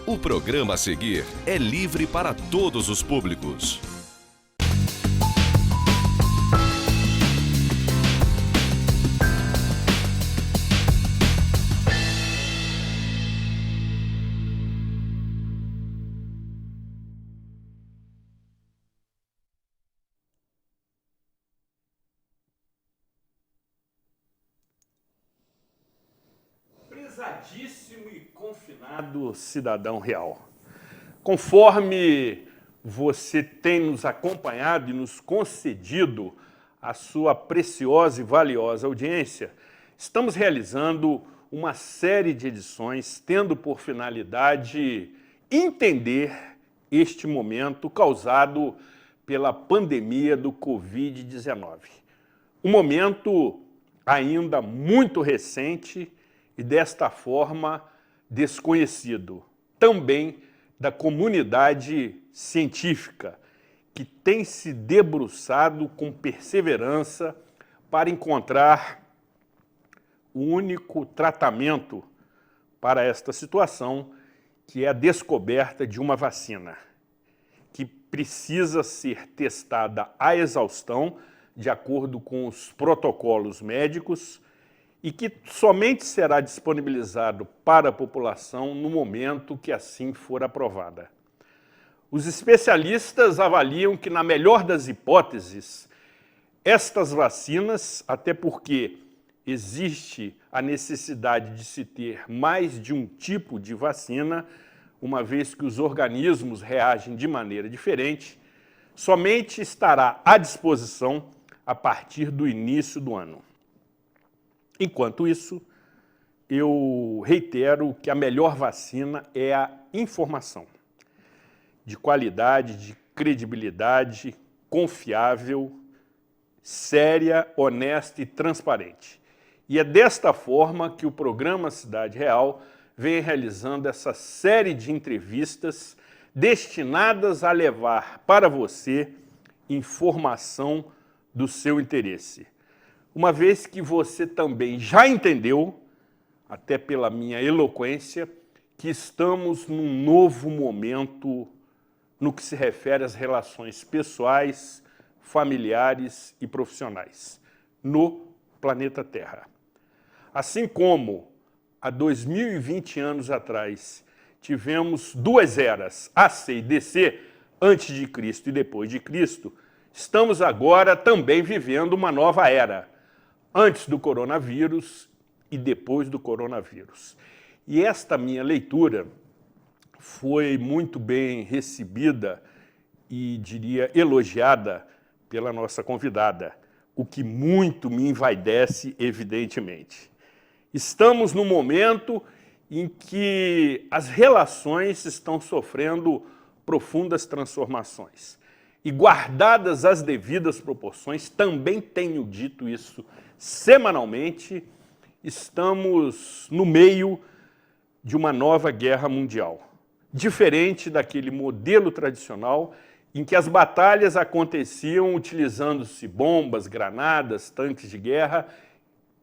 O programa a seguir é livre para todos os públicos. Prezadíssimo e confinado cidadão real, conforme você tem nos acompanhado e nos concedido a sua preciosa e valiosa audiência, estamos realizando uma série de edições tendo por finalidade entender este momento causado pela pandemia do Covid-19. Um momento ainda muito recente e, desta forma, desconhecido, também da comunidade científica, que tem se debruçado com perseverança para encontrar o único tratamento para esta situação, que é a descoberta de uma vacina, que precisa ser testada à exaustão, de acordo com os protocolos médicos, e que somente será disponibilizado para a população no momento que assim for aprovada. Os especialistas avaliam que, na melhor das hipóteses, estas vacinas, até porque existe a necessidade de se ter mais de um tipo de vacina, uma vez que os organismos reagem de maneira diferente, somente estará à disposição a partir do início do ano. Enquanto isso, eu reitero que a melhor vacina é a informação de qualidade, de credibilidade, confiável, séria, honesta e transparente. E é desta forma que o programa Cidade Real vem realizando essa série de entrevistas destinadas a levar para você informação do seu interesse. Uma vez que você também já entendeu, até pela minha eloquência, que estamos num novo momento no que se refere às relações pessoais, familiares e profissionais no planeta Terra. Assim como há 2020 anos atrás tivemos duas eras, AC e DC, antes de Cristo e depois de Cristo, estamos agora também vivendo uma nova era, antes do coronavírus e depois do coronavírus. E esta minha leitura foi muito bem recebida e, diria, elogiada pela nossa convidada, o que muito me envaidece, evidentemente. Estamos num momento em que as relações estão sofrendo profundas transformações. E, guardadas as devidas proporções, também tenho dito isso semanalmente, estamos no meio de uma nova guerra mundial. Diferente daquele modelo tradicional em que as batalhas aconteciam utilizando-se bombas, granadas, tanques de guerra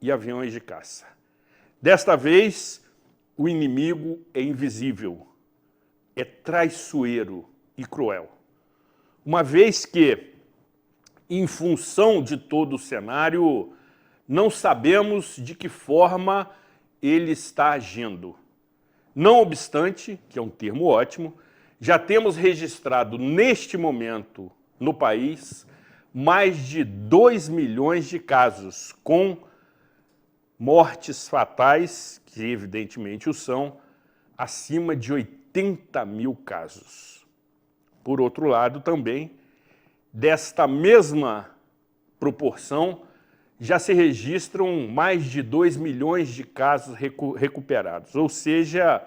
e aviões de caça. Desta vez, o inimigo é invisível, é traiçoeiro e cruel. Uma vez que, em função de todo o cenário, não sabemos de que forma ele está agindo. Não obstante, que é um termo ótimo, já temos registrado neste momento no país mais de 2 milhões de casos, com mortes fatais, que evidentemente o são, acima de 80 mil casos. Por outro lado, também, desta mesma proporção, já se registram mais de 2 milhões de casos recuperados. Ou seja,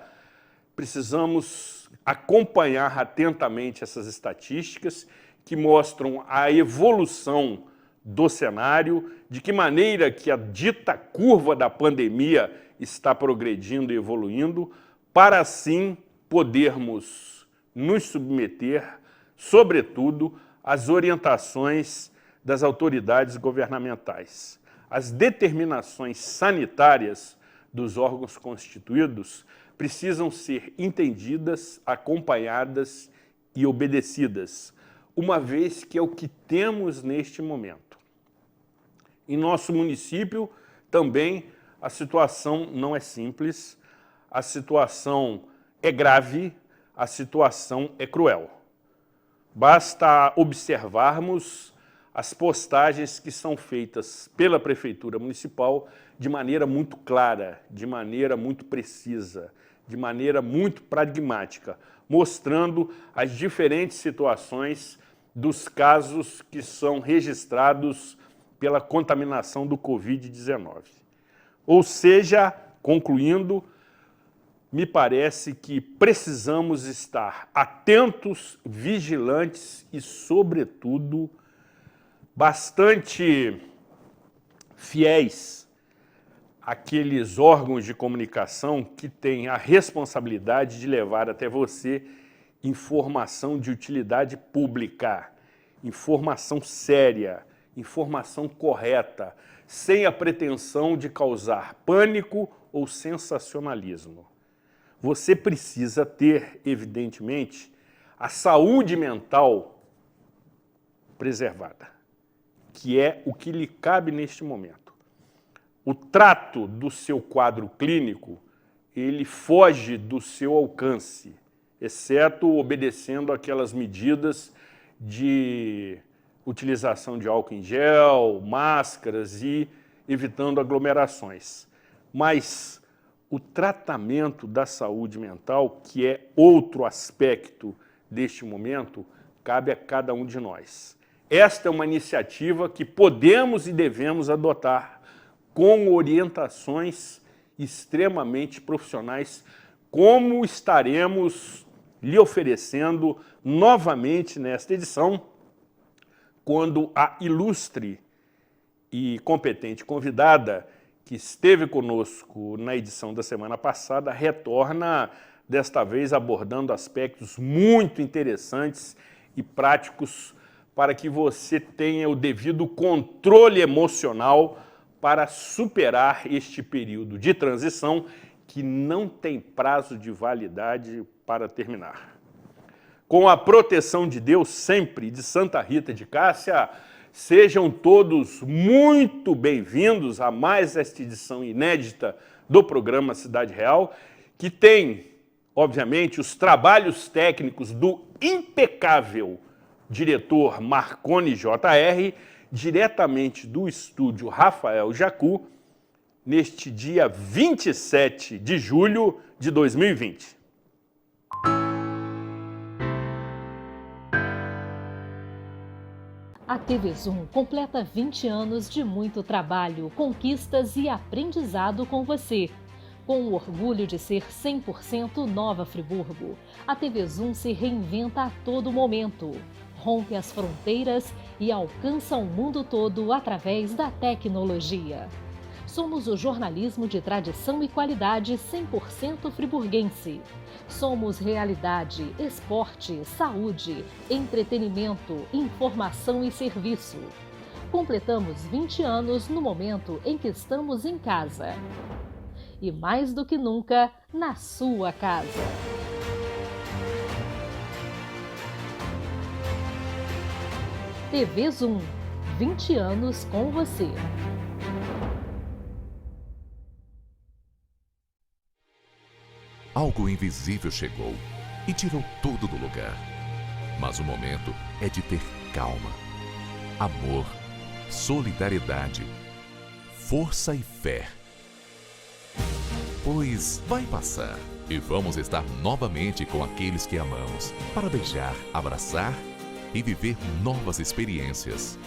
precisamos acompanhar atentamente essas estatísticas que mostram a evolução do cenário, de que maneira que a dita curva da pandemia está progredindo e evoluindo, para assim podermos nos submeter sobretudo, as orientações das autoridades governamentais. As determinações sanitárias dos órgãos constituídos precisam ser entendidas, acompanhadas e obedecidas, uma vez que é o que temos neste momento. Em nosso município, também, a situação não é simples, a situação é grave, a situação é cruel. Basta observarmos as postagens que são feitas pela Prefeitura Municipal de maneira muito clara, de maneira muito precisa, de maneira muito pragmática, mostrando as diferentes situações dos casos que são registrados pela contaminação do Covid-19. Ou seja, concluindo, me parece que precisamos estar atentos, vigilantes e, sobretudo, bastante fiéis àqueles órgãos de comunicação que têm a responsabilidade de levar até você informação de utilidade pública, informação séria, informação correta, sem a pretensão de causar pânico ou sensacionalismo. Você precisa ter, evidentemente, a saúde mental preservada, que é o que lhe cabe neste momento. O trato do seu quadro clínico, ele foge do seu alcance, exceto obedecendo aquelas medidas de utilização de álcool em gel, máscaras e evitando aglomerações. Mas o tratamento da saúde mental, que é outro aspecto deste momento, cabe a cada um de nós. Esta é uma iniciativa que podemos e devemos adotar com orientações extremamente profissionais, como estaremos lhe oferecendo novamente nesta edição, quando a ilustre e competente convidada que esteve conosco na edição da semana passada retorna, desta vez abordando aspectos muito interessantes e práticos para que você tenha o devido controle emocional para superar este período de transição que não tem prazo de validade para terminar. Com a proteção de Deus sempre, de Santa Rita de Cássia, sejam todos muito bem-vindos a mais esta edição inédita do programa Cidade Real, que tem, obviamente, os trabalhos técnicos do impecável diretor Marconi Jr., diretamente do estúdio Rafael Jacu, neste dia 27 de julho de 2020. A TV Zoom completa 20 anos de muito trabalho, conquistas e aprendizado com você. Com o orgulho de ser 100% Nova Friburgo, a TV Zoom se reinventa a todo momento, rompe as fronteiras e alcança o mundo todo através da tecnologia. Somos o jornalismo de tradição e qualidade 100% friburguense. Somos realidade, esporte, saúde, entretenimento, informação e serviço. Completamos 20 anos no momento em que estamos em casa. E mais do que nunca, na sua casa. TV Zoom, 20 anos com você. Algo invisível chegou e tirou tudo do lugar. Mas o momento é de ter calma, amor, solidariedade, força e fé. Pois vai passar e vamos estar novamente com aqueles que amamos, para beijar, abraçar e viver novas experiências.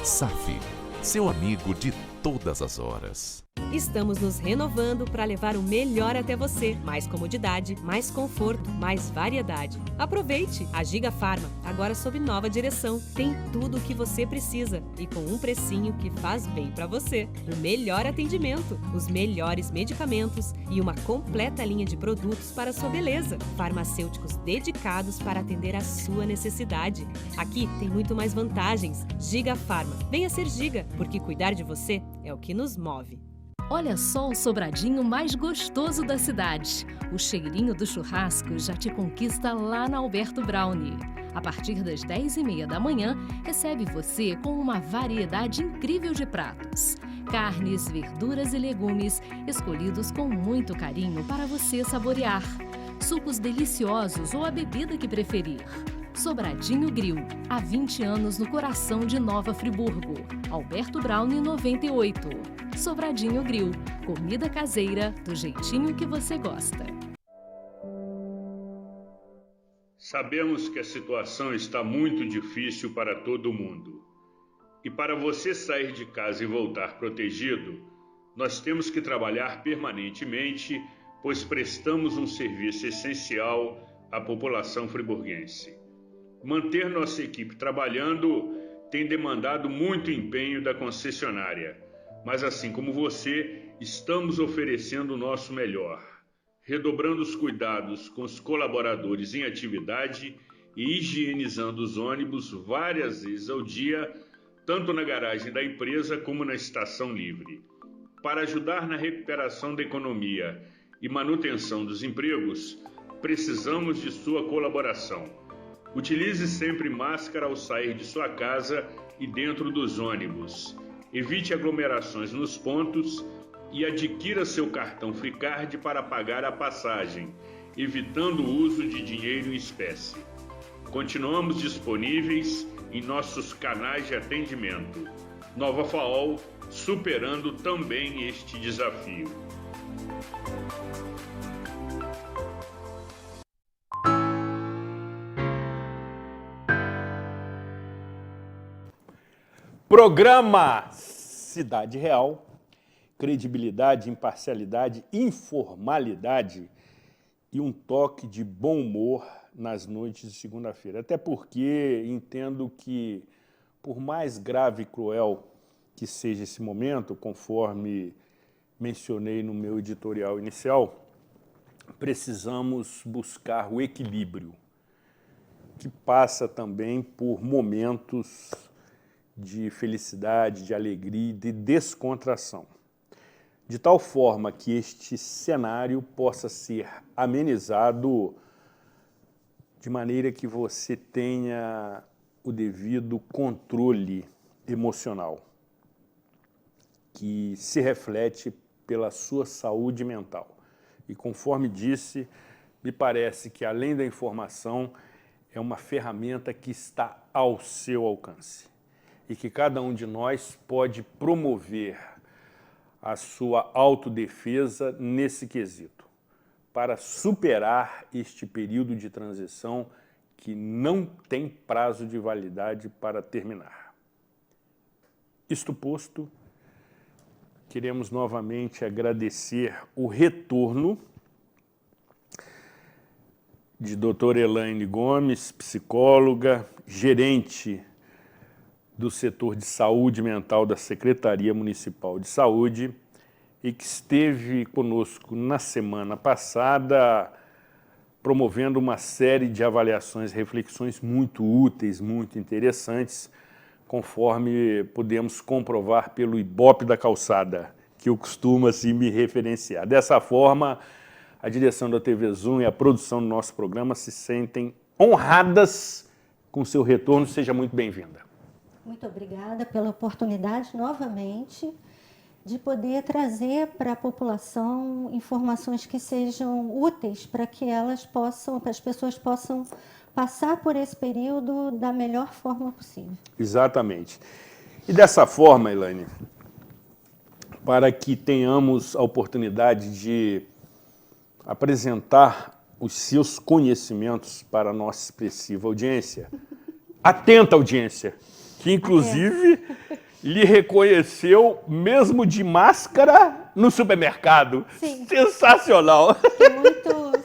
SAF, seu amigo de todas as horas. Estamos nos renovando para levar o melhor até você. Mais comodidade, mais conforto, mais variedade. Aproveite! A Giga Farma, agora sob nova direção, tem tudo o que você precisa e com um precinho que faz bem para você. O melhor atendimento, os melhores medicamentos e uma completa linha de produtos para a sua beleza. Farmacêuticos dedicados para atender a sua necessidade. Aqui tem muito mais vantagens. Giga Farma. Venha ser Giga, porque cuidar de você é o que nos move. Olha só o sobradinho mais gostoso da cidade. O cheirinho do churrasco já te conquista lá na Alberto Brownie. A partir das 10h30 da manhã, recebe você com uma variedade incrível de pratos. Carnes, verduras e legumes, escolhidos com muito carinho para você saborear. Sucos deliciosos ou a bebida que preferir. Sobradinho Grill, há 20 anos no coração de Nova Friburgo. Alberto Brownie 98. Sobradinho Grill, comida caseira do jeitinho que você gosta. Sabemos que a situação está muito difícil para todo mundo. E para você sair de casa e voltar protegido, nós temos que trabalhar permanentemente, pois prestamos um serviço essencial à população friburguense. Manter nossa equipe trabalhando tem demandado muito empenho da concessionária, mas assim como você, estamos oferecendo o nosso melhor, redobrando os cuidados com os colaboradores em atividade e higienizando os ônibus várias vezes ao dia, tanto na garagem da empresa como na estação livre. Para ajudar na recuperação da economia e manutenção dos empregos, precisamos de sua colaboração. Utilize sempre máscara ao sair de sua casa e dentro dos ônibus. Evite aglomerações nos pontos e adquira seu cartão Fricard para pagar a passagem, evitando o uso de dinheiro em espécie. Continuamos disponíveis em nossos canais de atendimento. Nova FAOL, superando também este desafio. Programa Cidade Real, credibilidade, imparcialidade, informalidade e um toque de bom humor nas noites de segunda-feira. Até porque entendo que, por mais grave e cruel que seja esse momento, conforme mencionei no meu editorial inicial, precisamos buscar o equilíbrio, que passa também por momentos de felicidade, de alegria e de descontração, de tal forma que este cenário possa ser amenizado de maneira que você tenha o devido controle emocional, que se reflete pela sua saúde mental. E conforme disse, me parece que além da informação, é uma ferramenta que está ao seu alcance e que cada um de nós pode promover a sua autodefesa nesse quesito, para superar este período de transição que não tem prazo de validade para terminar. Isto posto, queremos novamente agradecer o retorno de doutora Elaine Gomes, psicóloga, gerente do setor de saúde mental da Secretaria Municipal de Saúde e que esteve conosco na semana passada promovendo uma série de avaliações e reflexões muito úteis, muito interessantes, conforme podemos comprovar pelo Ibope da Calçada, que eu costumo assim me referenciar. Dessa forma, a direção da TV Zoom e a produção do nosso programa se sentem honradas com seu retorno. Seja muito bem-vinda. Muito obrigada pela oportunidade, novamente, de poder trazer para a população informações que sejam úteis para que as pessoas possam passar por esse período da melhor forma possível. Exatamente. E dessa forma, Elaine, para que tenhamos a oportunidade de apresentar os seus conhecimentos para a nossa expressiva audiência, atenta audiência, que inclusive lhe reconheceu, mesmo de máscara no supermercado. Sim. Sensacional.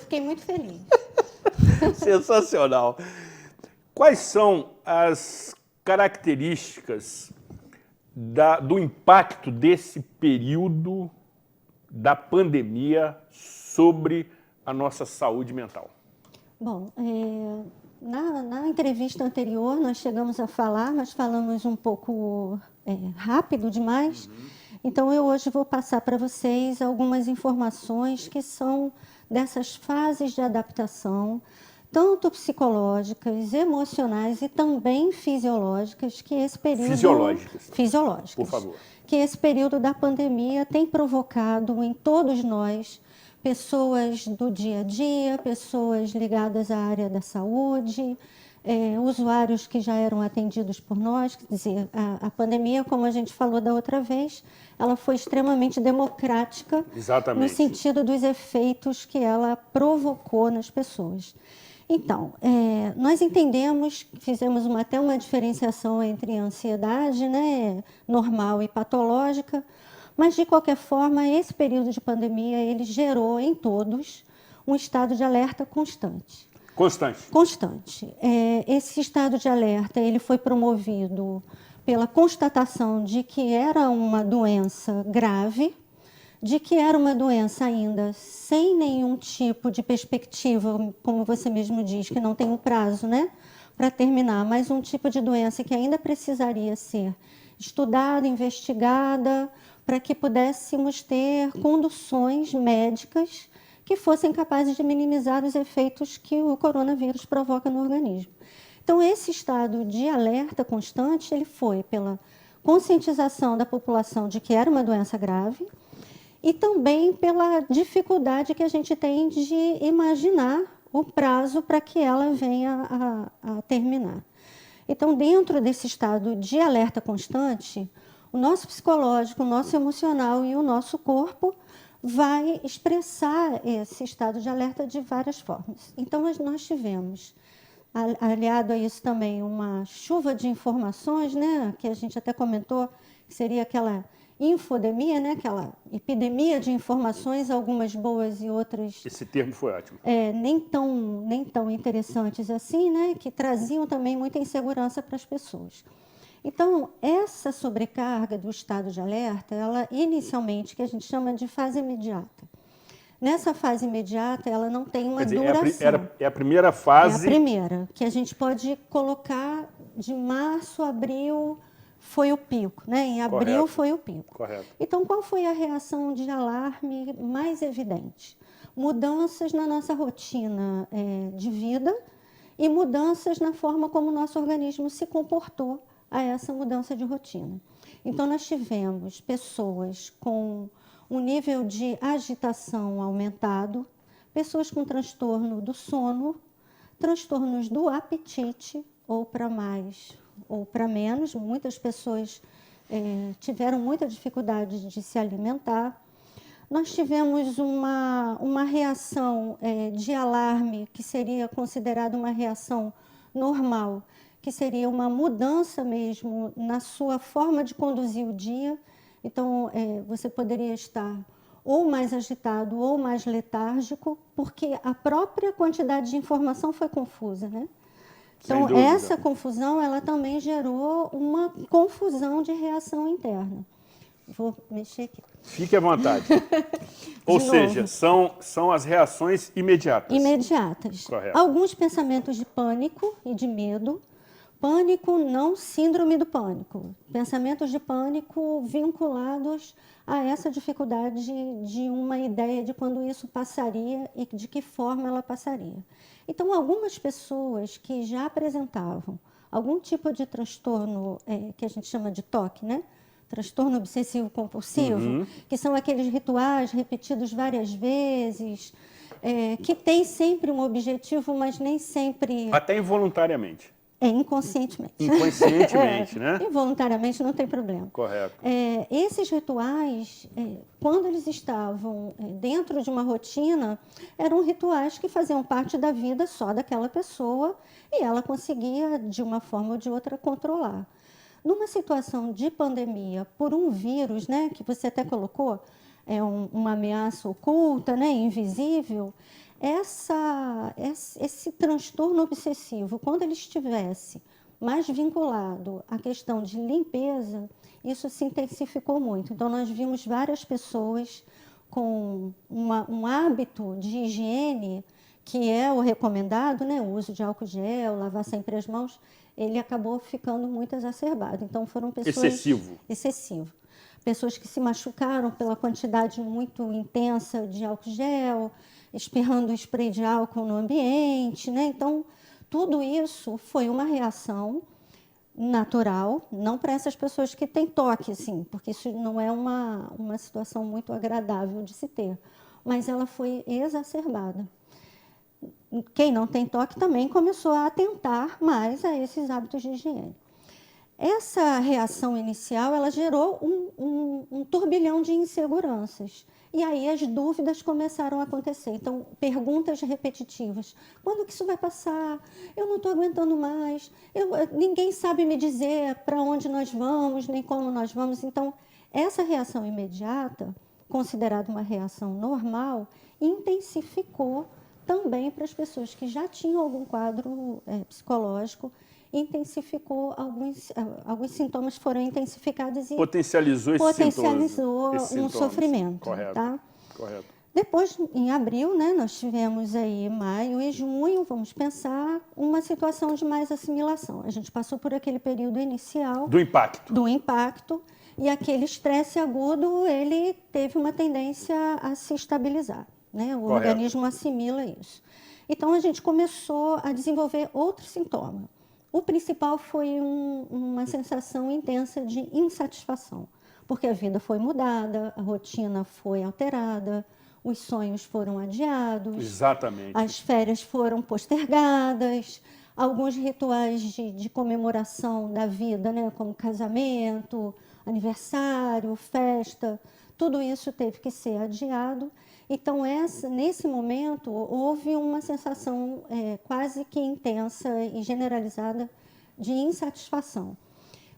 Fiquei muito feliz. Sensacional. Quais são as características do impacto desse período da pandemia sobre a nossa saúde mental? Bom, na entrevista anterior nós chegamos a falar, nós falamos um pouco rápido demais, então eu hoje vou passar para vocês algumas informações que são dessas fases de adaptação, tanto psicológicas, emocionais e também fisiológicas, que esse período... Fisiológicas. Por favor. Que esse período da pandemia tem provocado em todos nós, pessoas do dia a dia, pessoas ligadas à área da saúde, usuários que já eram atendidos por nós. Quer dizer, a pandemia, como a gente falou da outra vez, ela foi extremamente democrática. Exatamente. No sentido dos efeitos que ela provocou nas pessoas. Então, nós entendemos, fizemos até uma diferenciação entre ansiedade, né, normal e patológica, mas, de qualquer forma, esse período de pandemia, ele gerou em todos um estado de alerta constante. Constante. Esse estado de alerta, ele foi promovido pela constatação de que era uma doença grave, de que era uma doença ainda sem nenhum tipo de perspectiva, como você mesmo diz, que não tem um prazo, né, para terminar, mas um tipo de doença que ainda precisaria ser estudada, investigada, para que pudéssemos ter conduções médicas que fossem capazes de minimizar os efeitos que o coronavírus provoca no organismo. Então, esse estado de alerta constante, ele foi pela conscientização da população de que era uma doença grave, e também pela dificuldade que a gente tem de imaginar o prazo para que ela venha a terminar. Então, dentro desse estado de alerta constante, o nosso psicológico, o nosso emocional e o nosso corpo vai expressar esse estado de alerta de várias formas. Então, nós tivemos, aliado a isso também, uma chuva de informações, né, que a gente até comentou, que seria aquela infodemia, né, aquela epidemia de informações, algumas boas e outras... Esse termo foi ótimo. Nem tão interessantes assim, né, que traziam também muita insegurança para as pessoas. Então, essa sobrecarga do estado de alerta, ela inicialmente, que a gente chama de fase imediata. Nessa fase imediata, ela não tem uma duração. É a primeira fase... É a primeira, que a gente pode colocar de março a abril... foi o pico, né? Em abril Correto. Foi o pico. Correto. Então, qual foi a reação de alarme mais evidente? Mudanças na nossa rotina de vida e mudanças na forma como o nosso organismo se comportou a essa mudança de rotina. Então, nós tivemos pessoas com um nível de agitação aumentado, pessoas com transtorno do sono, transtornos do apetite, ou para mais ou para menos. Muitas pessoas tiveram muita dificuldade de se alimentar. Nós tivemos uma reação de alarme, que seria considerada uma reação normal, que seria uma mudança mesmo na sua forma de conduzir o dia. Então, você poderia estar ou mais agitado ou mais letárgico, porque a própria quantidade de informação foi confusa, né? Então, essa confusão, ela também gerou uma confusão de reação interna. Vou mexer aqui. Fique à vontade. Ou seja, são as reações imediatas. Imediatas. Correto. Alguns pensamentos de pânico e de medo. Pânico, não síndrome do pânico. Pensamentos de pânico vinculados a essa dificuldade de uma ideia de quando isso passaria e de que forma ela passaria. Então, algumas pessoas que já apresentavam algum tipo de transtorno que a gente chama de TOC, né? Transtorno obsessivo-compulsivo, que são aqueles rituais repetidos várias vezes, que tem sempre um objetivo, mas nem sempre... Até involuntariamente. Inconscientemente. Inconscientemente, né? Involuntariamente não tem problema. Correto. Esses rituais, quando eles estavam dentro de uma rotina, eram rituais que faziam parte da vida só daquela pessoa e ela conseguia, de uma forma ou de outra, controlar. Numa situação de pandemia, por um vírus, né, que você até colocou, uma ameaça oculta, né, invisível, esse transtorno obsessivo, quando ele estivesse mais vinculado à questão de limpeza, isso se intensificou muito. Então, nós vimos várias pessoas com um hábito de higiene, que é o recomendado, né, o uso de álcool gel, lavar sempre as mãos, ele acabou ficando muito exacerbado. Então, foram pessoas... Excessivo. Pessoas que se machucaram pela quantidade muito intensa de álcool gel, espirrando spray de álcool no ambiente, né? Então, tudo isso foi uma reação natural, não para essas pessoas que têm toque, assim, porque isso não é uma situação muito agradável de se ter, mas ela foi exacerbada. Quem não tem toque também começou a atentar mais a esses hábitos de higiene. Essa reação inicial, ela gerou um turbilhão de inseguranças. E aí as dúvidas começaram a acontecer. Então, perguntas repetitivas. Quando que isso vai passar? Eu não estou aguentando mais. Ninguém sabe me dizer para onde nós vamos, nem como nós vamos. Então, essa reação imediata, considerada uma reação normal, intensificou também para as pessoas que já tinham algum quadro psicológico, intensificou, alguns sintomas foram intensificados e potencializou um sofrimento. Correto. Tá? Correto. Depois, em abril, né, nós tivemos aí maio e junho, vamos pensar, uma situação de mais assimilação. A gente passou por aquele período inicial do impacto e aquele estresse agudo, ele teve uma tendência a se estabilizar, né? O organismo assimila isso. Então, a gente começou a desenvolver outro sintoma. O principal foi uma sensação intensa de insatisfação, porque a vida foi mudada, a rotina foi alterada, os sonhos foram adiados, exatamente, as férias foram postergadas, alguns rituais de comemoração da vida, né, como casamento, aniversário, festa, tudo isso teve que ser adiado. Então, nesse momento, houve uma sensação quase que intensa e generalizada de insatisfação.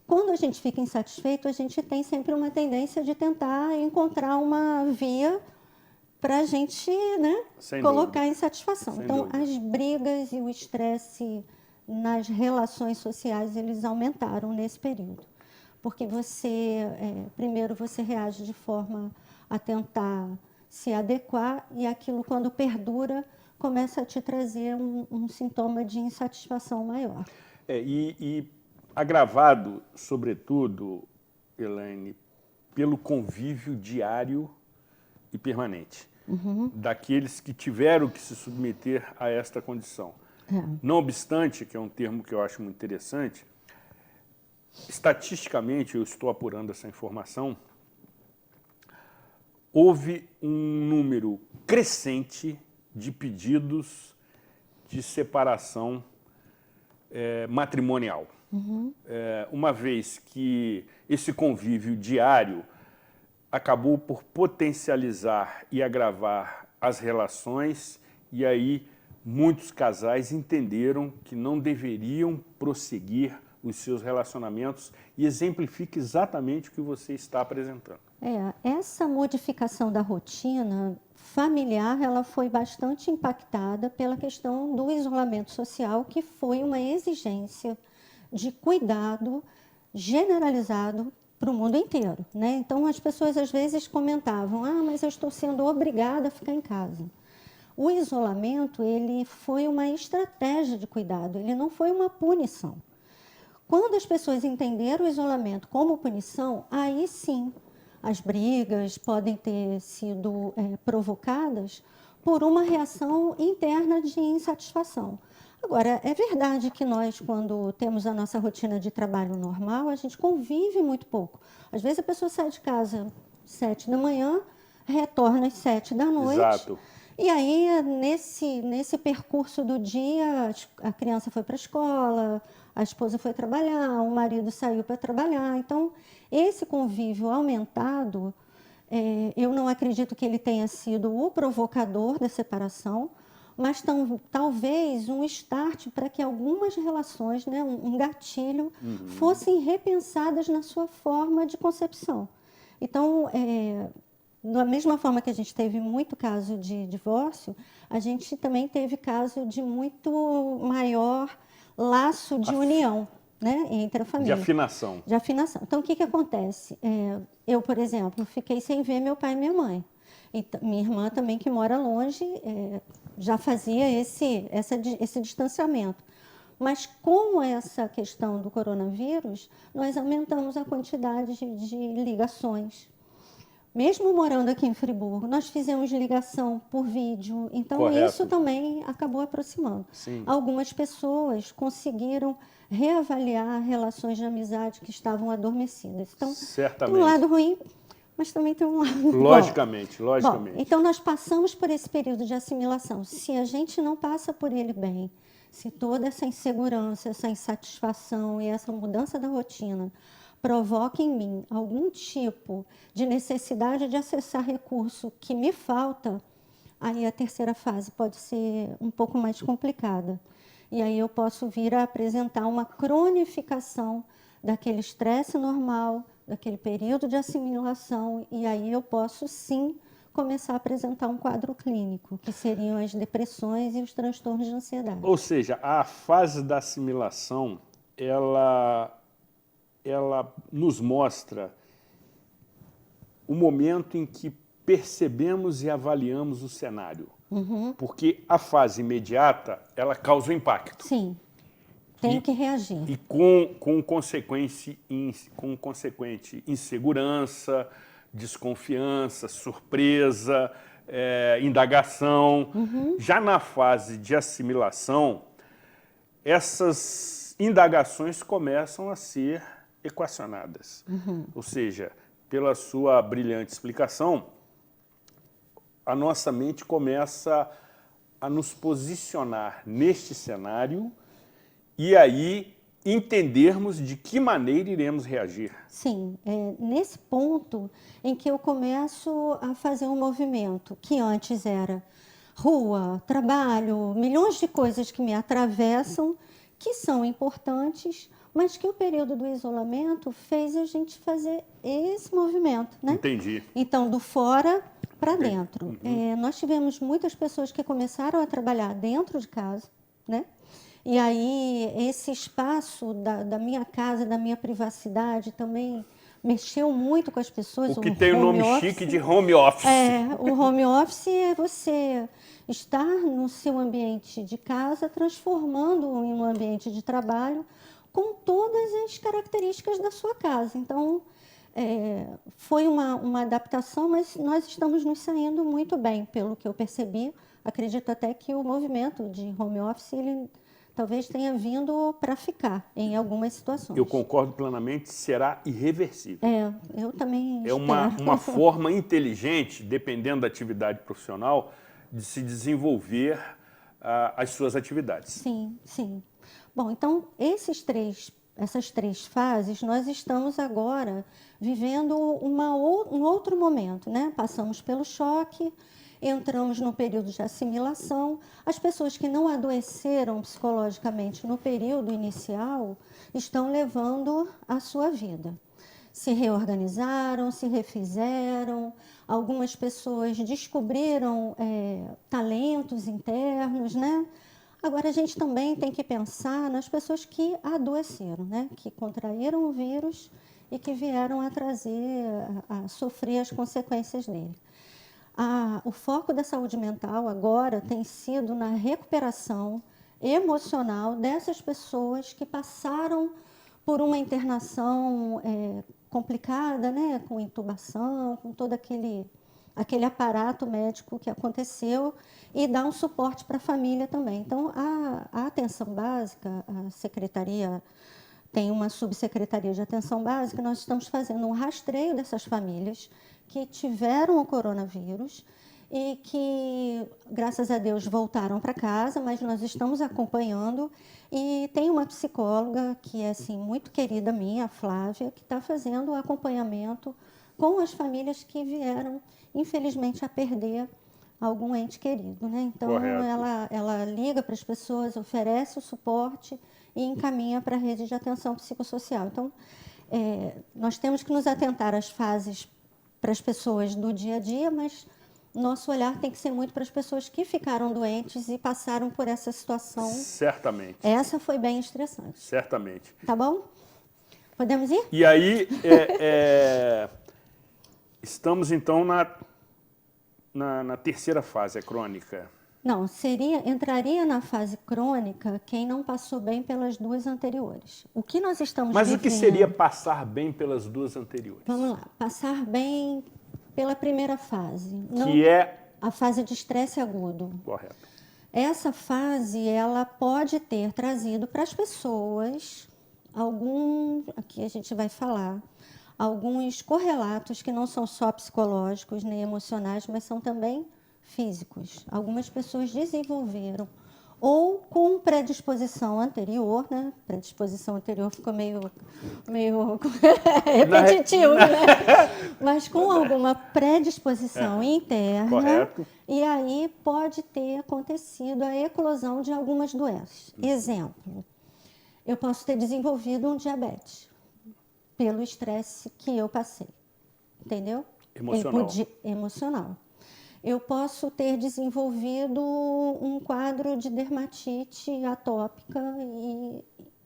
Quando a gente fica insatisfeito, a gente tem sempre uma tendência de tentar encontrar uma via para a gente, né, colocar a insatisfação. Então, as brigas e o estresse nas relações sociais, eles aumentaram nesse período. Porque primeiro você reage de forma a tentar se adequar e aquilo, quando perdura, começa a te trazer um sintoma de insatisfação maior. E agravado, sobretudo, Elaine, pelo convívio diário e permanente daqueles que tiveram que se submeter a esta condição. Não obstante, que é um termo que eu acho muito interessante, estatisticamente, eu estou apurando essa informação, houve um número crescente de pedidos de separação matrimonial. Uma vez que esse convívio diário acabou por potencializar e agravar as relações, e aí muitos casais entenderam que não deveriam prosseguir os seus relacionamentos, e exemplifica exatamente o que você está apresentando. Essa modificação da rotina familiar, ela foi bastante impactada pela questão do isolamento social, que foi uma exigência de cuidado generalizado para o mundo inteiro, né? Então, as pessoas às vezes comentavam, mas eu estou sendo obrigada a ficar em casa. O isolamento, ele foi uma estratégia de cuidado, ele não foi uma punição. Quando as pessoas entenderam o isolamento como punição, aí sim, as brigas podem ter sido provocadas por uma reação interna de insatisfação. Agora, é verdade que nós, quando temos a nossa rotina de trabalho normal, a gente convive muito pouco. Às vezes a pessoa sai de casa às 7 da manhã, retorna às 7 da noite. Exato. E aí, nesse percurso do dia, a criança foi para a escola, a esposa foi trabalhar, o marido saiu para trabalhar. Então, esse convívio aumentado, eu não acredito que ele tenha sido o provocador da separação, mas talvez um start para que algumas relações, né, um gatilho, fossem repensadas na sua forma de concepção. Então, da mesma forma que a gente teve muito caso de divórcio, a gente também teve caso de muito maior laço de união, né, entre a família. De afinação. De afinação. Então, o que acontece? Eu, por exemplo, fiquei sem ver meu pai e minha mãe. Então, minha irmã também, que mora longe, já fazia esse distanciamento. Mas com essa questão do coronavírus, nós aumentamos a quantidade de ligações. Mesmo morando aqui em Friburgo, nós fizemos ligação por vídeo, então Correto. isso também acabou aproximando. Sim. Algumas pessoas conseguiram reavaliar relações de amizade que estavam adormecidas. Então, Certamente. tem um lado ruim, mas também tem um lado bom. Logicamente. Bom, então nós passamos por esse período de assimilação. Se a gente não passa por ele bem, se toda essa insegurança, essa insatisfação e essa mudança da rotina provoca em mim algum tipo de necessidade de acessar recurso que me falta, aí a terceira fase pode ser um pouco mais complicada. E aí eu posso vir a apresentar uma cronificação daquele estresse normal, daquele período de assimilação, e aí eu posso sim começar a apresentar um quadro clínico, que seriam as depressões e os transtornos de ansiedade. Ou seja, a fase da assimilação, ela nos mostra o momento em que percebemos e avaliamos o cenário. Porque a fase imediata, ela causa um impacto. Sim, tem que reagir. E com consequente insegurança, desconfiança, surpresa, indagação. Já na fase de assimilação, essas indagações começam a ser equacionadas. Ou seja, pela sua brilhante explicação, a nossa mente começa a nos posicionar neste cenário e aí entendermos de que maneira iremos reagir. Sim, é nesse ponto em que eu começo a fazer um movimento que antes era rua, trabalho, milhões de coisas que me atravessam, que são importantes, mas que o período do isolamento fez a gente fazer esse movimento, né? Entendi. Então, do fora para dentro. Nós tivemos muitas pessoas que começaram a trabalhar dentro de casa, né? E aí esse espaço da minha casa, da minha privacidade também mexeu muito com as pessoas. O que tem o nome chique de home office. O home office é você estar no seu ambiente de casa, transformando em um ambiente de trabalho com todas as características da sua casa. Então, foi uma adaptação, mas nós estamos nos saindo muito bem, pelo que eu percebi. Acredito até que o movimento de home office, ele talvez tenha vindo para ficar em algumas situações. Eu concordo plenamente, será irreversível. Eu também espero. Uma forma inteligente, dependendo da atividade profissional, de se desenvolver as suas atividades. Sim, sim. Bom, então, essas três fases, nós estamos agora vivendo um outro momento, né? Passamos pelo choque, entramos no período de assimilação. As pessoas que não adoeceram psicologicamente no período inicial estão levando a sua vida. Se reorganizaram, se refizeram, algumas pessoas descobriram talentos internos, né? Agora, a gente também tem que pensar nas pessoas que adoeceram, né? Que contraíram o vírus e que vieram a sofrer as consequências dele. O foco da saúde mental agora tem sido na recuperação emocional dessas pessoas que passaram por uma internação complicada, né? Com intubação, com todo aquele aparato médico que aconteceu, e dar um suporte para a família também. Então, a atenção básica, a secretaria tem uma subsecretaria de atenção básica, nós estamos fazendo um rastreio dessas famílias que tiveram o coronavírus e que, graças a Deus, voltaram para casa, mas nós estamos acompanhando, e tem uma psicóloga que é assim, muito querida minha, a Flávia, que está fazendo o acompanhamento com as famílias que vieram, infelizmente, a perder algum ente querido, né? Então, ela liga para as pessoas, oferece o suporte e encaminha para a rede de atenção psicossocial. Então, nós temos que nos atentar às fases para as pessoas do dia a dia, mas nosso olhar tem que ser muito para as pessoas que ficaram doentes e passaram por essa situação. Certamente. Essa foi bem estressante. Certamente. Tá bom? Podemos ir? E aí, estamos então na terceira fase, a crônica. Não, entraria na fase crônica quem não passou bem pelas duas anteriores. O que nós estamos Mas vivendo... o que seria passar bem pelas duas anteriores? Vamos lá, passar bem pela primeira fase. Que é... a fase de estresse agudo. Correto. Essa fase, ela pode ter trazido para as pessoas aqui a gente vai falar, alguns correlatos que não são só psicológicos nem emocionais, mas são também físicos. Algumas pessoas desenvolveram ou com predisposição anterior, né? Predisposição anterior ficou meio repetitivo, né? Mas com alguma predisposição interna. Correto. E aí pode ter acontecido a eclosão de algumas doenças. Exemplo, eu posso ter desenvolvido um diabetes pelo estresse que eu passei, entendeu? Emocional. Emocional. Eu posso ter desenvolvido um quadro de dermatite atópica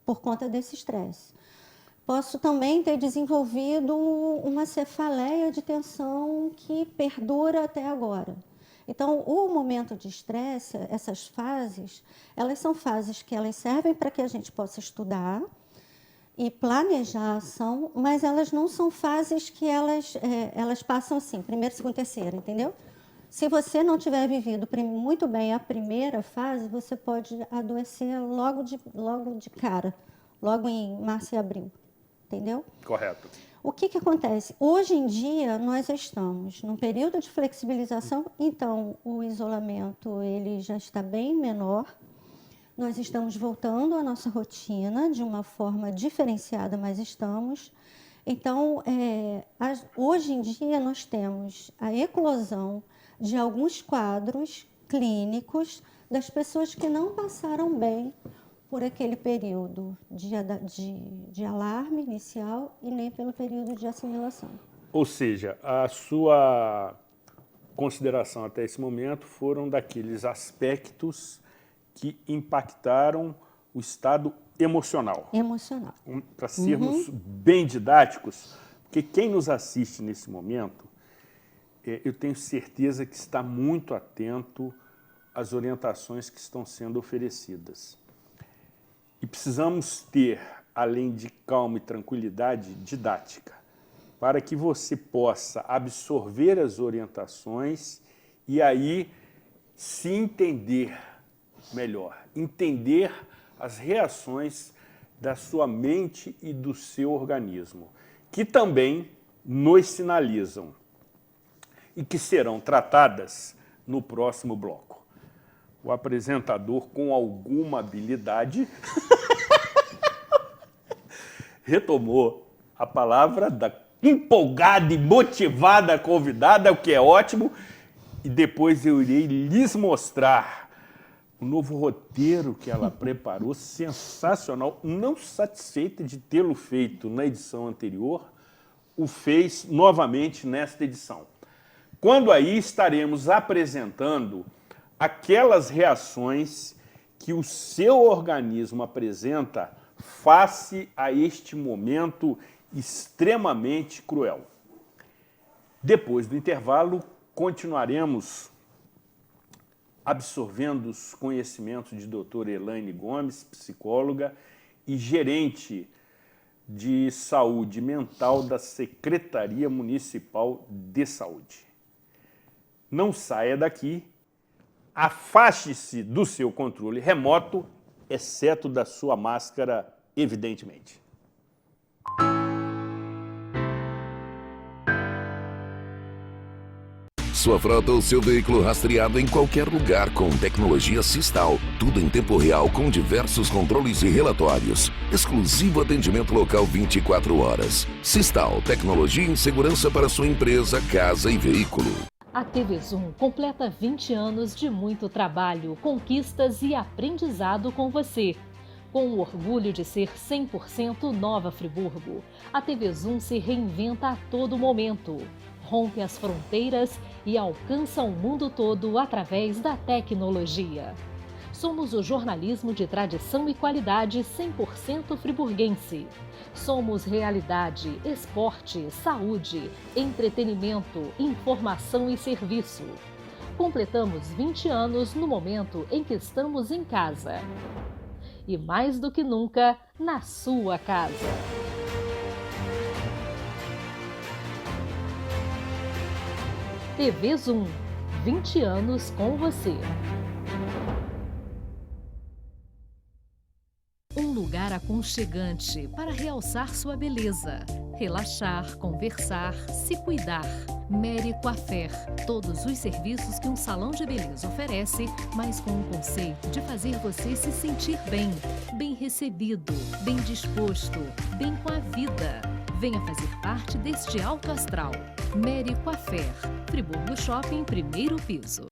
por conta desse estresse. Posso também ter desenvolvido uma cefaleia de tensão que perdura até agora. Então, o momento de estresse, essas fases, elas são fases que elas servem para que a gente possa estudar e planejar a ação, mas elas não são fases que elas passam assim, primeiro, segundo, terceiro, entendeu? Se você não tiver vivido muito bem a primeira fase, você pode adoecer logo de cara, logo em março e abril, entendeu? Correto. O que acontece? Hoje em dia, nós estamos num período de flexibilização, então o isolamento ele já está bem menor, nós estamos voltando à nossa rotina de uma forma diferenciada, mas estamos. Então, hoje em dia, nós temos a eclosão de alguns quadros clínicos das pessoas que não passaram bem por aquele período de alarme inicial e nem pelo período de assimilação. Ou seja, a sua consideração até esse momento foram daqueles aspectos que impactaram o estado emocional. Emocional. Para sermos bem didáticos, porque quem nos assiste nesse momento, eu tenho certeza que está muito atento às orientações que estão sendo oferecidas. E precisamos ter, além de calma e tranquilidade, didática, para que você possa absorver as orientações e aí se entender melhor, entender as reações da sua mente e do seu organismo, que também nos sinalizam e que serão tratadas no próximo bloco. O apresentador, com alguma habilidade, retomou a palavra da empolgada e motivada convidada, o que é ótimo, e depois eu irei lhes mostrar o novo roteiro que ela preparou, sensacional. Não satisfeita de tê-lo feito na edição anterior, o fez novamente nesta edição. Quando aí estaremos apresentando aquelas reações que o seu organismo apresenta face a este momento extremamente cruel. Depois do intervalo, continuaremos absorvendo os conhecimentos de doutora Elaine Gomes, psicóloga e gerente de saúde mental da Secretaria Municipal de Saúde. Não saia daqui, afaste-se do seu controle remoto, exceto da sua máscara, evidentemente. Sua frota ou seu veículo rastreado em qualquer lugar com tecnologia Sistal. Tudo em tempo real com diversos controles e relatórios. Exclusivo atendimento local 24 horas. Sistal, tecnologia em segurança para sua empresa, casa e veículo. A TV Zoom completa 20 anos de muito trabalho, conquistas e aprendizado com você. Com o orgulho de ser 100% Nova Friburgo, a TV Zoom se reinventa a todo momento. rompe as fronteiras e alcança o mundo todo através da tecnologia. Somos o jornalismo de tradição e qualidade 100% friburguense. Somos realidade, esporte, saúde, entretenimento, informação e serviço. Completamos 20 anos no momento em que estamos em casa. E mais do que nunca, na sua casa. TV Zoom, 20 anos com você. Um lugar aconchegante para realçar sua beleza, relaxar, conversar, se cuidar. Mary Coiffeur, todos os serviços que um salão de beleza oferece, mas com o conceito de fazer você se sentir bem, bem recebido, bem disposto, bem com a vida. Venha fazer parte deste alto astral. Mary Coiffeur, Friburgo Shopping, primeiro piso.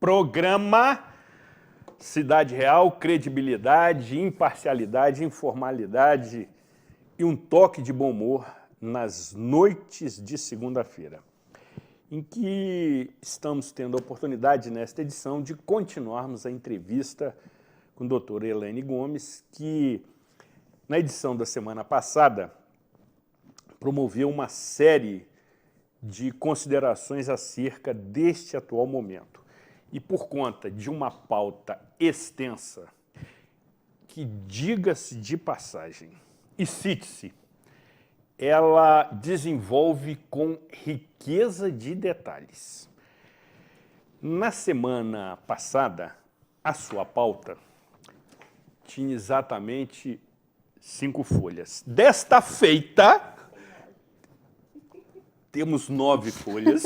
Programa Cidade Real, credibilidade, imparcialidade, informalidade e um toque de bom humor nas noites de segunda-feira, em que estamos tendo a oportunidade, nesta edição, de continuarmos a entrevista com a doutora Elaine Gomes, que, na edição da semana passada, promoveu uma série de considerações acerca deste atual momento. E por conta de uma pauta extensa, que, diga-se de passagem, e cite-se, ela desenvolve com riqueza de detalhes. Na semana passada, a sua pauta tinha exatamente 5 folhas. Desta feita, temos 9 folhas.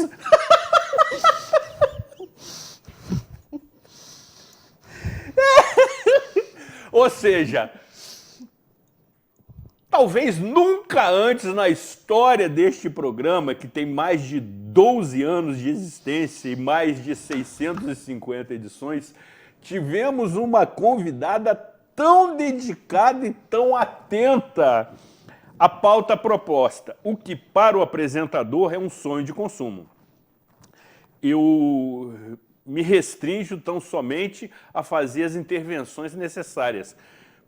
Ou seja, talvez nunca antes na história deste programa, que tem mais de 12 anos de existência e mais de 650 edições, tivemos uma convidada tão dedicada e tão atenta à pauta proposta, o que para o apresentador é um sonho de consumo. Eu me restringo tão somente a fazer as intervenções necessárias,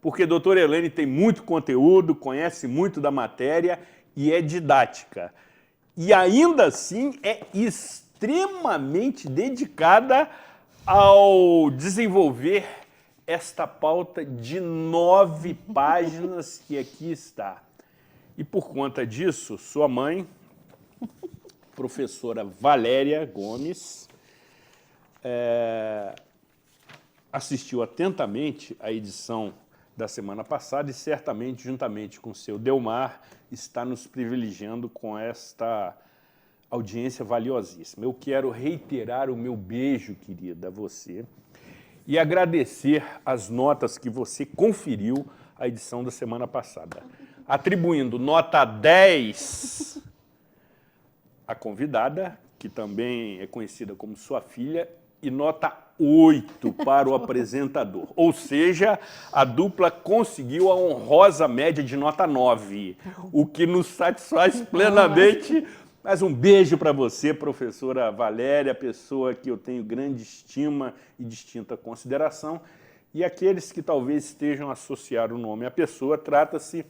porque a doutora Elaine tem muito conteúdo, conhece muito da matéria e é didática. E ainda assim é extremamente dedicada ao desenvolver esta pauta de 9 páginas que aqui está. E por conta disso, sua mãe, professora Valéria Gomes, assistiu atentamente à edição da semana passada e certamente, juntamente com o seu Delmar, está nos privilegiando com esta audiência valiosíssima. Eu quero reiterar o meu beijo, querida, a você e agradecer as notas que você conferiu à edição da semana passada, atribuindo nota 10 à convidada, que também é conhecida como sua filha, e nota 8 para o apresentador. Ou seja, a dupla conseguiu a honrosa média de nota 9, o que nos satisfaz plenamente. Mas um beijo para você, professora Valéria, pessoa que eu tenho grande estima e distinta consideração. E aqueles que talvez estejam a associar o nome à pessoa, trata-se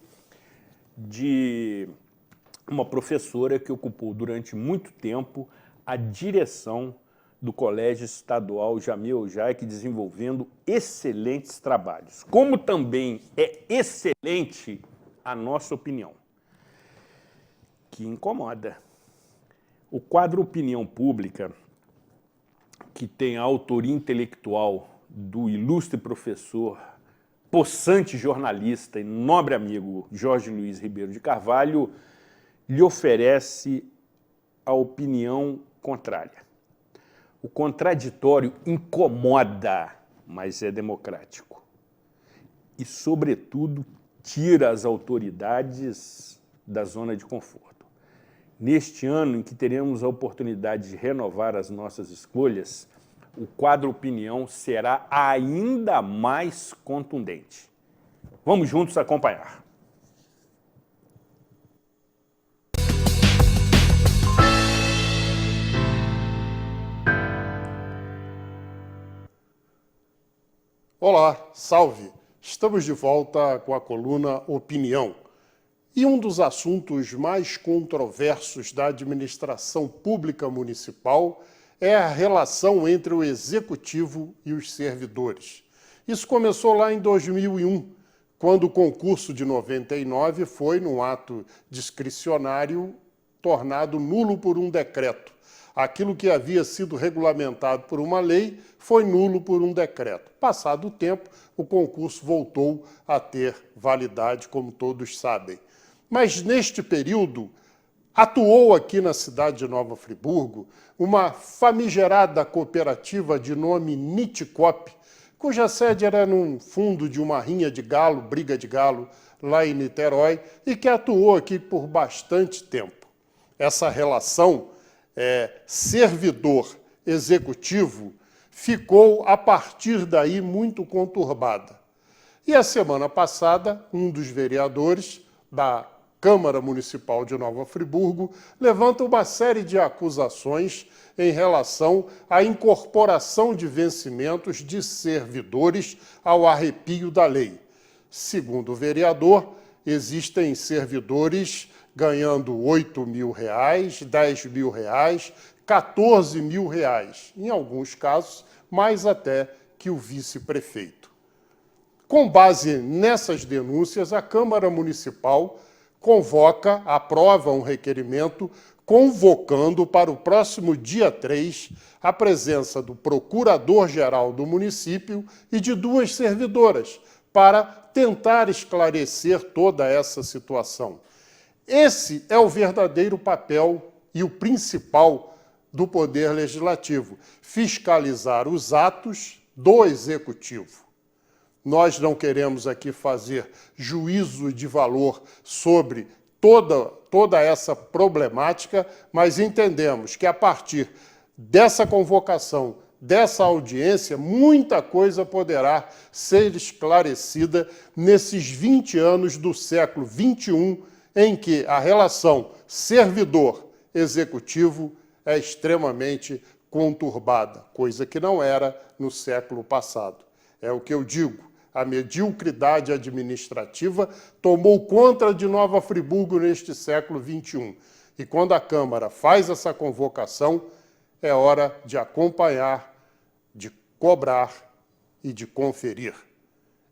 de uma professora que ocupou durante muito tempo a direção do Colégio Estadual Jamil Jaik, desenvolvendo excelentes trabalhos. Como também é excelente a nossa opinião, que incomoda. O quadro Opinião Pública, que tem a autoria intelectual do ilustre professor, possante jornalista e nobre amigo Jorge Luiz Ribeiro de Carvalho, lhe oferece a opinião contrária. O contraditório incomoda, mas é democrático. E, sobretudo, tira as autoridades da zona de conforto. Neste ano em que teremos a oportunidade de renovar as nossas escolhas, o quadro opinião será ainda mais contundente. Vamos juntos acompanhar. Olá, salve! Estamos de volta com a coluna Opinião. E um dos assuntos mais controversos da administração pública municipal é a relação entre o executivo e os servidores. Isso começou lá em 2001, quando o concurso de 99 foi, num ato discricionário, tornado nulo por um decreto. Aquilo que havia sido regulamentado por uma lei foi nulo por um decreto. Passado o tempo, o concurso voltou a ter validade, como todos sabem. Mas, neste período, atuou aqui na cidade de Nova Friburgo uma famigerada cooperativa de nome Nitcop, cuja sede era num fundo de uma rinha de galo, briga de galo, lá em Niterói, e que atuou aqui por bastante tempo. Essa relação servidor-executivo ficou, a partir daí, muito conturbada. E a semana passada, um dos vereadores da Câmara Municipal de Nova Friburgo levanta uma série de acusações em relação à incorporação de vencimentos de servidores ao arrepio da lei. Segundo o vereador, existem servidores ganhando R$8 mil, R$10 mil, R$14 mil, em alguns casos, mais até que o vice-prefeito. Com base nessas denúncias, a Câmara Municipal aprova um requerimento convocando para o próximo dia 3 a presença do Procurador-Geral do município e de 2 servidoras para tentar esclarecer toda essa situação. Esse é o verdadeiro papel e o principal do Poder Legislativo, fiscalizar os atos do Executivo. Nós não queremos aqui fazer juízo de valor sobre toda essa problemática, mas entendemos que a partir dessa convocação, dessa audiência, muita coisa poderá ser esclarecida nesses 20 anos do século XXI, em que a relação servidor-executivo é extremamente conturbada, coisa que não era no século passado. É o que eu digo, a mediocridade administrativa tomou conta de Nova Friburgo neste século XXI. E quando a Câmara faz essa convocação, é hora de acompanhar, de cobrar e de conferir.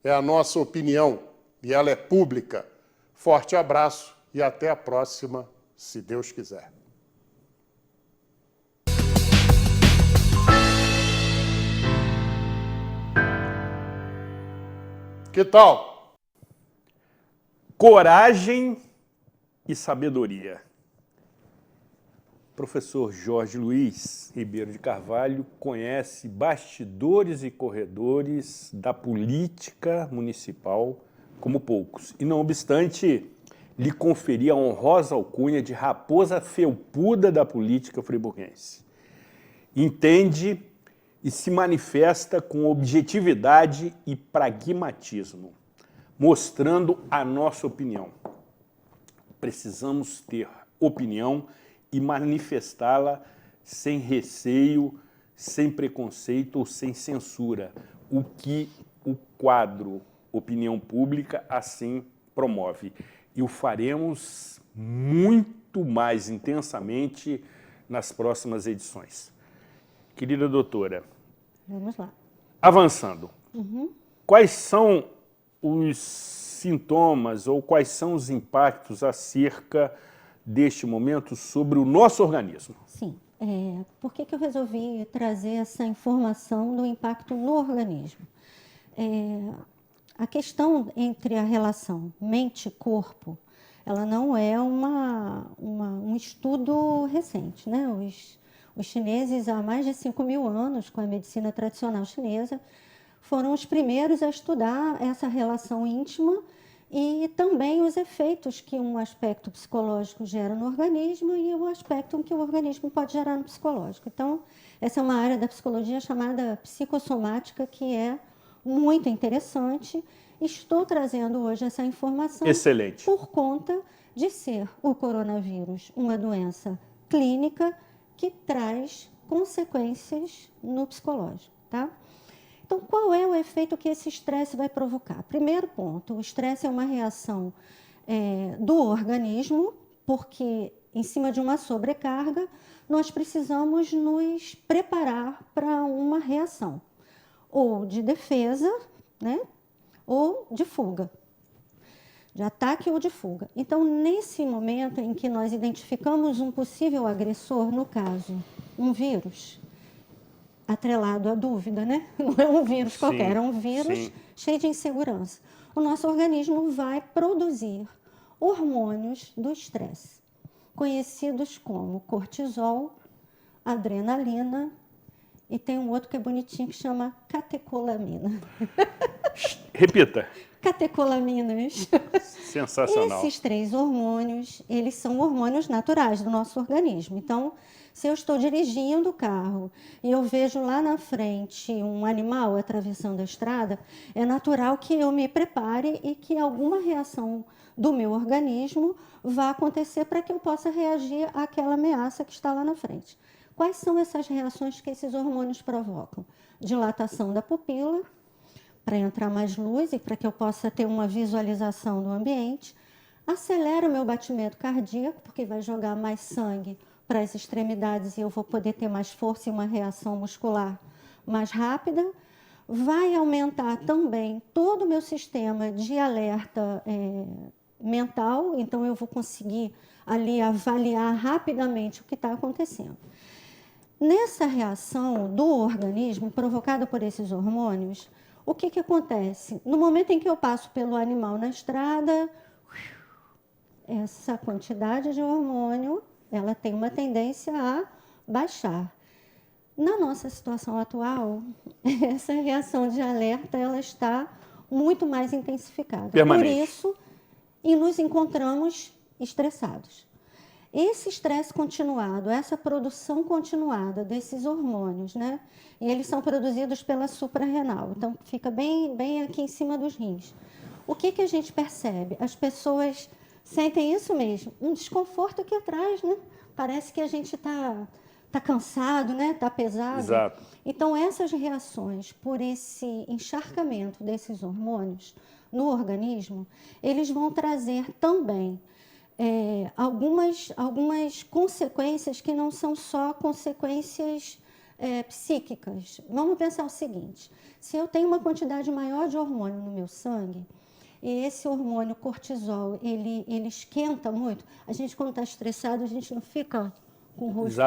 É a nossa opinião e ela é pública. Forte abraço e até a próxima, se Deus quiser. Que tal? Coragem e sabedoria. Professor Jorge Luiz Ribeiro de Carvalho conhece bastidores e corredores da política municipal como poucos. E, não obstante, lhe conferia a honrosa alcunha de raposa felpuda da política friburguense. Entende e se manifesta com objetividade e pragmatismo, mostrando a nossa opinião. Precisamos ter opinião e manifestá-la sem receio, sem preconceito ou sem censura, o que o quadro Opinião Pública assim promove. E o faremos muito mais intensamente nas próximas edições. Querida doutora, vamos lá. Avançando, quais são os sintomas ou quais são os impactos acerca deste momento sobre o nosso organismo? Sim. Por que eu resolvi trazer essa informação do impacto no organismo? A questão entre a relação mente-corpo, ela não é um estudo recente, né? Os chineses, há mais de 5.000 anos, com a medicina tradicional chinesa, foram os primeiros a estudar essa relação íntima e também os efeitos que um aspecto psicológico gera no organismo e o aspecto que o organismo pode gerar no psicológico. Então, essa é uma área da psicologia chamada psicossomática, que é muito interessante. Estou trazendo hoje essa informação Excelente. por conta de ser o coronavírus uma doença clínica que traz consequências no psicológico, tá? Então, qual é o efeito que esse estresse vai provocar? Primeiro ponto, o estresse é uma reação do organismo, porque em cima de uma sobrecarga, nós precisamos nos preparar para uma reação, ou de defesa, né, ou de fuga, de ataque ou de fuga. Então, nesse momento em que nós identificamos um possível agressor, no caso, um vírus, atrelado à dúvida, né? Não é um vírus qualquer, é um vírus cheio de insegurança. O nosso organismo vai produzir hormônios do estresse, conhecidos como cortisol, adrenalina, e tem um outro que é bonitinho que chama catecolamina. Repita. Catecolaminas. Sensacional. Esses 3 hormônios, eles são hormônios naturais do nosso organismo. Então, se eu estou dirigindo o carro e eu vejo lá na frente um animal atravessando a estrada, é natural que eu me prepare e que alguma reação do meu organismo vá acontecer para que eu possa reagir àquela ameaça que está lá na frente. Quais são essas reações que esses hormônios provocam? Dilatação da pupila, para entrar mais luz e para que eu possa ter uma visualização do ambiente. Acelera o meu batimento cardíaco, porque vai jogar mais sangue para as extremidades e eu vou poder ter mais força e uma reação muscular mais rápida. Vai aumentar também todo o meu sistema de alerta mental, então eu vou conseguir ali avaliar rapidamente o que está acontecendo. Nessa reação do organismo provocada por esses hormônios, o que acontece? No momento em que eu passo pelo animal na estrada, essa quantidade de hormônio, ela tem uma tendência a baixar. Na nossa situação atual, essa reação de alerta, ela está muito mais intensificada. Permanente. Por isso, e nos encontramos estressados. Esse estresse continuado, essa produção continuada desses hormônios, né? E eles são produzidos pela suprarrenal, então fica bem aqui em cima dos rins. O que a gente percebe? As pessoas sentem isso mesmo, um desconforto aqui atrás, né? Parece que a gente tá cansado, né? Tá pesado. Exato. Então, essas reações por esse encharcamento desses hormônios no organismo, eles vão trazer também algumas consequências que não são só consequências psíquicas. Vamos pensar o seguinte, se eu tenho uma quantidade maior de hormônio no meu sangue, e esse hormônio cortisol, ele esquenta muito, a gente quando está estressado, a gente não fica com o rosto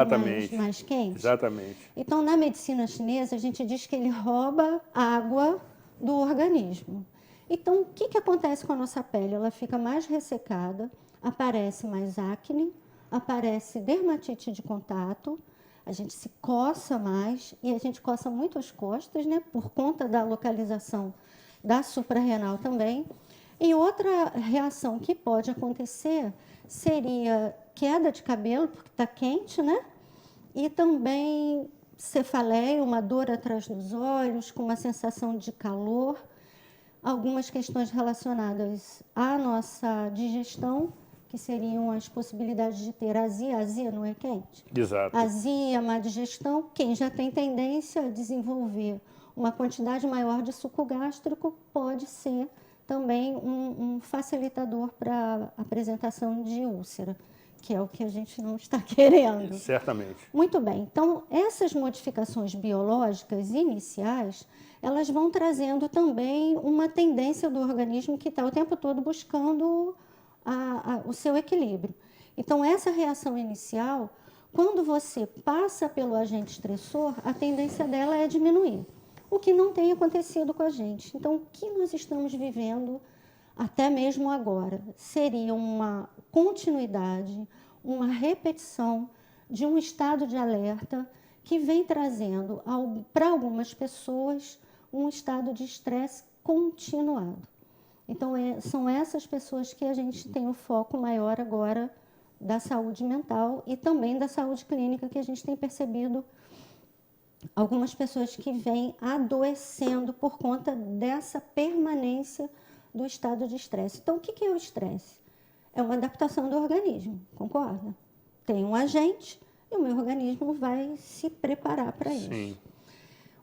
mais quente? Exatamente. Então, na medicina chinesa, a gente diz que ele rouba água do organismo. Então, o que acontece com a nossa pele? Ela fica mais ressecada, aparece mais acne, aparece dermatite de contato, a gente se coça mais e a gente coça muito as costas, né, por conta da localização da suprarrenal também. E outra reação que pode acontecer seria queda de cabelo, porque está quente, né? E também cefaleia, uma dor atrás dos olhos, com uma sensação de calor, algumas questões relacionadas à nossa digestão, que seriam as possibilidades de ter azia. Azia não é quente? Exato. Azia, má digestão. Quem já tem tendência a desenvolver uma quantidade maior de suco gástrico pode ser também um facilitador para a apresentação de úlcera, que é o que a gente não está querendo. Certamente. Muito bem. Então, essas modificações biológicas iniciais, elas vão trazendo também uma tendência do organismo que está o tempo todo buscando o seu equilíbrio. Então, essa reação inicial, quando você passa pelo agente estressor, a tendência dela é diminuir, o que não tem acontecido com a gente. Então, o que nós estamos vivendo até mesmo agora seria uma continuidade, uma repetição de um estado de alerta que vem trazendo para algumas pessoas um estado de estresse continuado. Então, são essas pessoas que a gente tem um foco maior agora da saúde mental e também da saúde clínica, que a gente tem percebido algumas pessoas que vêm adoecendo por conta dessa permanência do estado de estresse. Então, o que é o estresse? É uma adaptação do organismo, concorda? Tem um agente e o meu organismo vai se preparar para isso. Sim.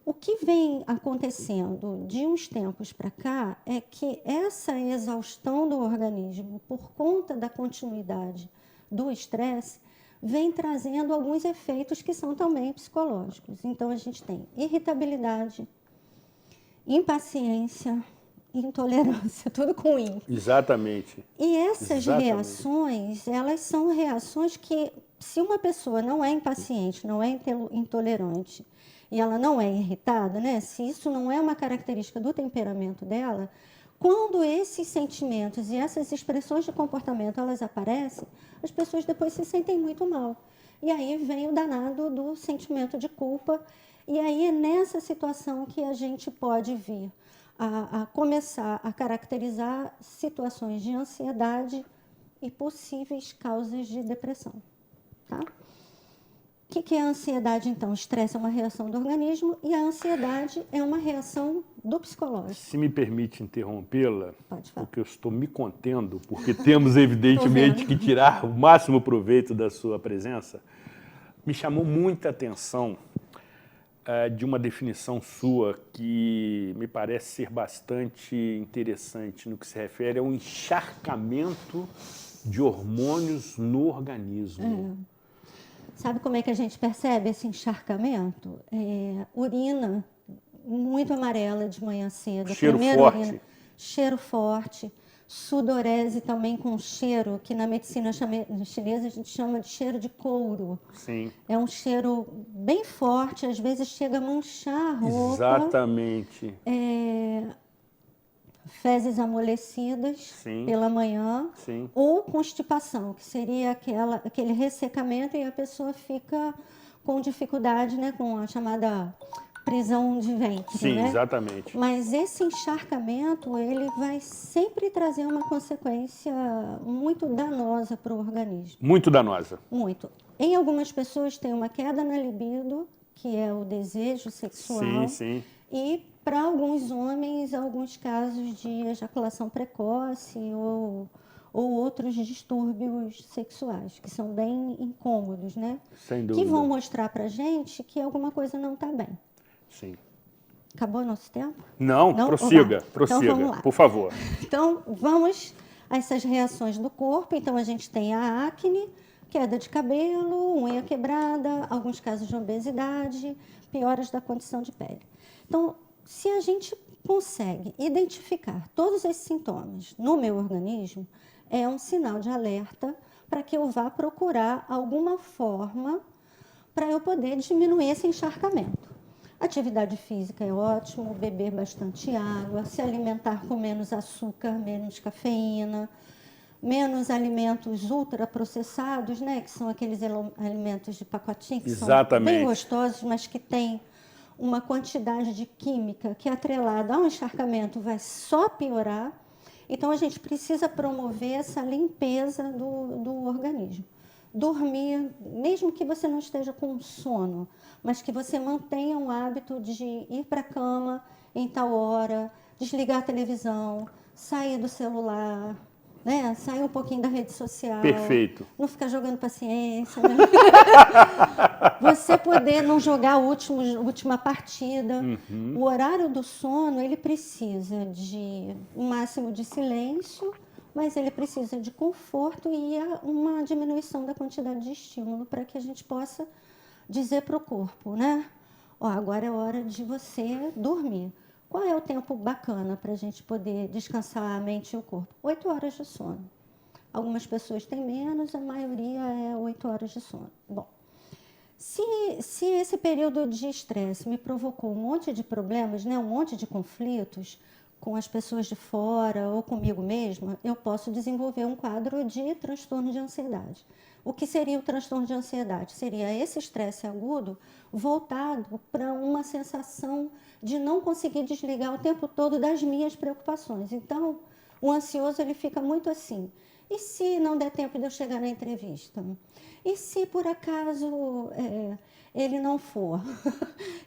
O que vem acontecendo de uns tempos para cá é que essa exaustão do organismo por conta da continuidade do estresse vem trazendo alguns efeitos que são também psicológicos. Então, a gente tem irritabilidade, impaciência, intolerância, tudo com I. Exatamente. E essas Exatamente. reações, elas são reações que, se uma pessoa não é impaciente, não é intolerante, e ela não é irritada, né? Se isso não é uma característica do temperamento dela, quando esses sentimentos e essas expressões de comportamento elas aparecem, as pessoas depois se sentem muito mal. E aí vem o danado do sentimento de culpa, e aí é nessa situação que a gente pode vir a começar a caracterizar situações de ansiedade e possíveis causas de depressão, tá? O que é a ansiedade, então? O estresse é uma reação do organismo e a ansiedade é uma reação do psicológico. Se me permite interrompê-la, Pode falar. porque eu estou me contendo, porque temos evidentemente que tirar o máximo proveito da sua presença, me chamou muita atenção de uma definição sua que me parece ser bastante interessante no que se refere ao encharcamento de hormônios no organismo. Sabe como é que a gente percebe esse encharcamento? Urina muito amarela de manhã cedo. Cheiro Primeira forte. Urina, cheiro forte. Sudorese também com cheiro, que na medicina chinesa a gente chama de cheiro de couro. Sim. É um cheiro bem forte, às vezes chega a manchar a roupa. Exatamente. Fezes amolecidas Sim. pela manhã. Sim. Ou constipação, que seria aquele ressecamento e a pessoa fica com dificuldade, né, com a chamada prisão de ventre. Sim, né? exatamente. Mas esse encharcamento, ele vai sempre trazer uma consequência muito danosa para o organismo. Muito danosa. Muito. Em algumas pessoas tem uma queda na libido, que é o desejo sexual. Sim, sim. E para alguns homens, alguns casos de ejaculação precoce ou outros distúrbios sexuais, que são bem incômodos, né? Sem dúvida. Que vão mostrar para a gente que alguma coisa não está bem. Sim. Acabou o nosso tempo? Não, prossiga, prossiga, então, vamos lá. por favor. Então, vamos a essas reações do corpo. Então, a gente tem a acne, queda de cabelo, unha quebrada, alguns casos de obesidade, pioras da condição de pele. Então, se a gente consegue identificar todos esses sintomas no meu organismo, é um sinal de alerta para que eu vá procurar alguma forma para eu poder diminuir esse encharcamento. Atividade física é ótimo, beber bastante água, se alimentar com menos açúcar, menos cafeína, menos alimentos ultraprocessados, né, que são aqueles alimentos de pacotinho que Exatamente. são bem gostosos, mas que têm uma quantidade de química que, atrelada ao encharcamento, vai só piorar. Então, a gente precisa promover essa limpeza do organismo. Dormir, mesmo que você não esteja com sono, mas que você mantenha um hábito de ir para a cama em tal hora, desligar a televisão, sair do celular, né? Sair um pouquinho da rede social. Perfeito. Não ficar jogando paciência, né? Você poder não jogar a última partida. Uhum. O horário do sono, ele precisa de um máximo de silêncio, mas ele precisa de conforto e uma diminuição da quantidade de estímulo para que a gente possa dizer para o corpo, né? Ó, agora é hora de você dormir. Qual é o tempo bacana para a gente poder descansar a mente e o corpo? 8 horas de sono. Algumas pessoas têm menos, a maioria é 8 horas de sono. Bom, se esse período de estresse me provocou um monte de problemas, né, um monte de conflitos com as pessoas de fora ou comigo mesma, eu posso desenvolver um quadro de transtorno de ansiedade. O que seria o transtorno de ansiedade? Seria esse estresse agudo voltado para uma sensação de não conseguir desligar o tempo todo das minhas preocupações. Então, O ansioso, ele fica muito assim. E se não der tempo de eu chegar na entrevista? E se, por acaso, ele não for?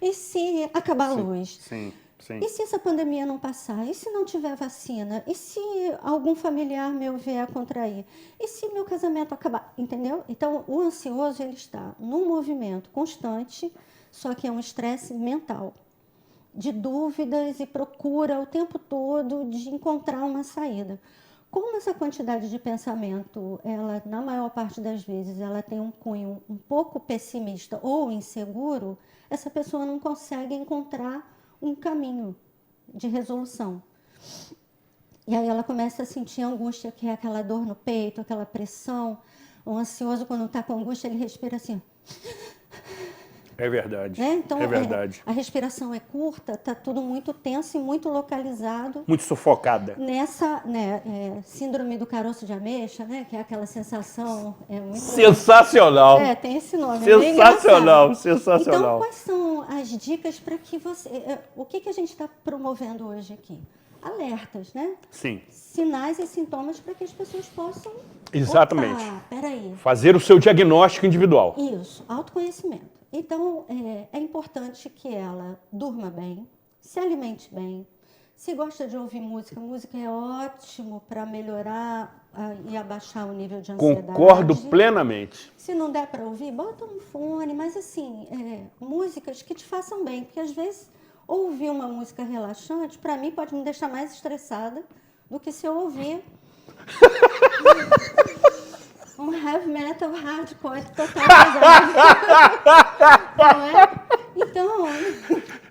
E se acabar a luz? Sim, sim. E se essa pandemia não passar? E se não tiver vacina? E se algum familiar meu vier a contrair? E se meu casamento acabar? Entendeu? Então, o ansioso, ele está num movimento constante, só que é um estresse mental, de dúvidas e procura o tempo todo de encontrar uma saída. Como essa quantidade de pensamento, ela, na maior parte das vezes, ela tem um cunho um pouco pessimista ou inseguro, essa pessoa não consegue encontrar um caminho de resolução. E aí ela começa a sentir angústia, que é aquela dor no peito, aquela pressão. O ansioso, quando está com angústia, ele respira assim. É verdade, Né? Então, é verdade. a respiração é curta, está tudo muito tenso e muito localizado. Muito sufocada. Nessa síndrome do caroço de ameixa, né? Que é aquela sensação... muito... Sensacional. Tem esse nome. Sensacional, é sensacional. Então, quais são as dicas para que você... O que a gente está promovendo hoje aqui? Alertas, né? Sim. Sinais e sintomas para que as pessoas possam... Exatamente. Opa, peraí. Fazer o seu diagnóstico individual. Isso, autoconhecimento. Então, é importante que ela durma bem, se alimente bem. Se gosta de ouvir música, música é ótimo para melhorar e abaixar o nível de ansiedade. Concordo plenamente. Se não der para ouvir, bota um fone, mas assim, músicas que te façam bem, porque às vezes ouvir uma música relaxante, para mim, pode me deixar mais estressada do que se eu ouvir um heavy metal hardcore total pesado. Não é? Então...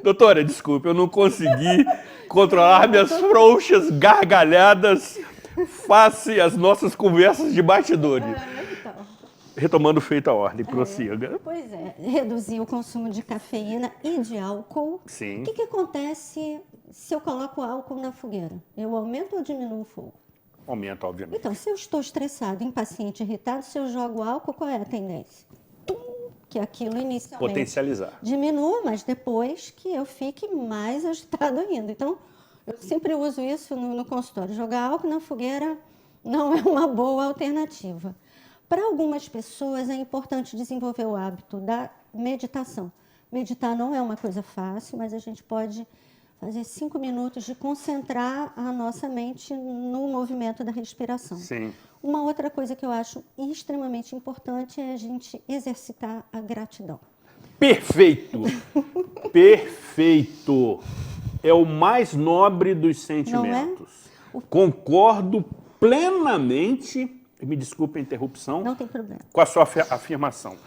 Doutora, desculpe, eu não consegui controlar minhas frouxas gargalhadas face às nossas conversas de bastidores. Então, Retomando feita a ordem, prossiga. Pois é, reduzir o consumo de cafeína e de álcool. Sim. O que acontece se eu coloco álcool na fogueira? Eu aumento ou diminuo o fogo? Aumenta, obviamente. Então, se eu estou estressado, impaciente, irritado, se eu jogo álcool, qual é a tendência? Que aquilo inicialmente Potencializar. diminua, mas depois que eu fique mais agitado ainda. Então, eu sempre uso isso no consultório. Jogar álcool na fogueira não é uma boa alternativa. Para algumas pessoas é importante desenvolver o hábito da meditação. Meditar não é uma coisa fácil, mas a gente pode fazer 5 minutos de concentrar a nossa mente no movimento da respiração. Sim. Uma outra coisa que eu acho extremamente importante é a gente exercitar a gratidão. Perfeito! Perfeito! É o mais nobre dos sentimentos. Não é? Concordo plenamente, me desculpe a interrupção, Não tem problema. com a sua afirmação.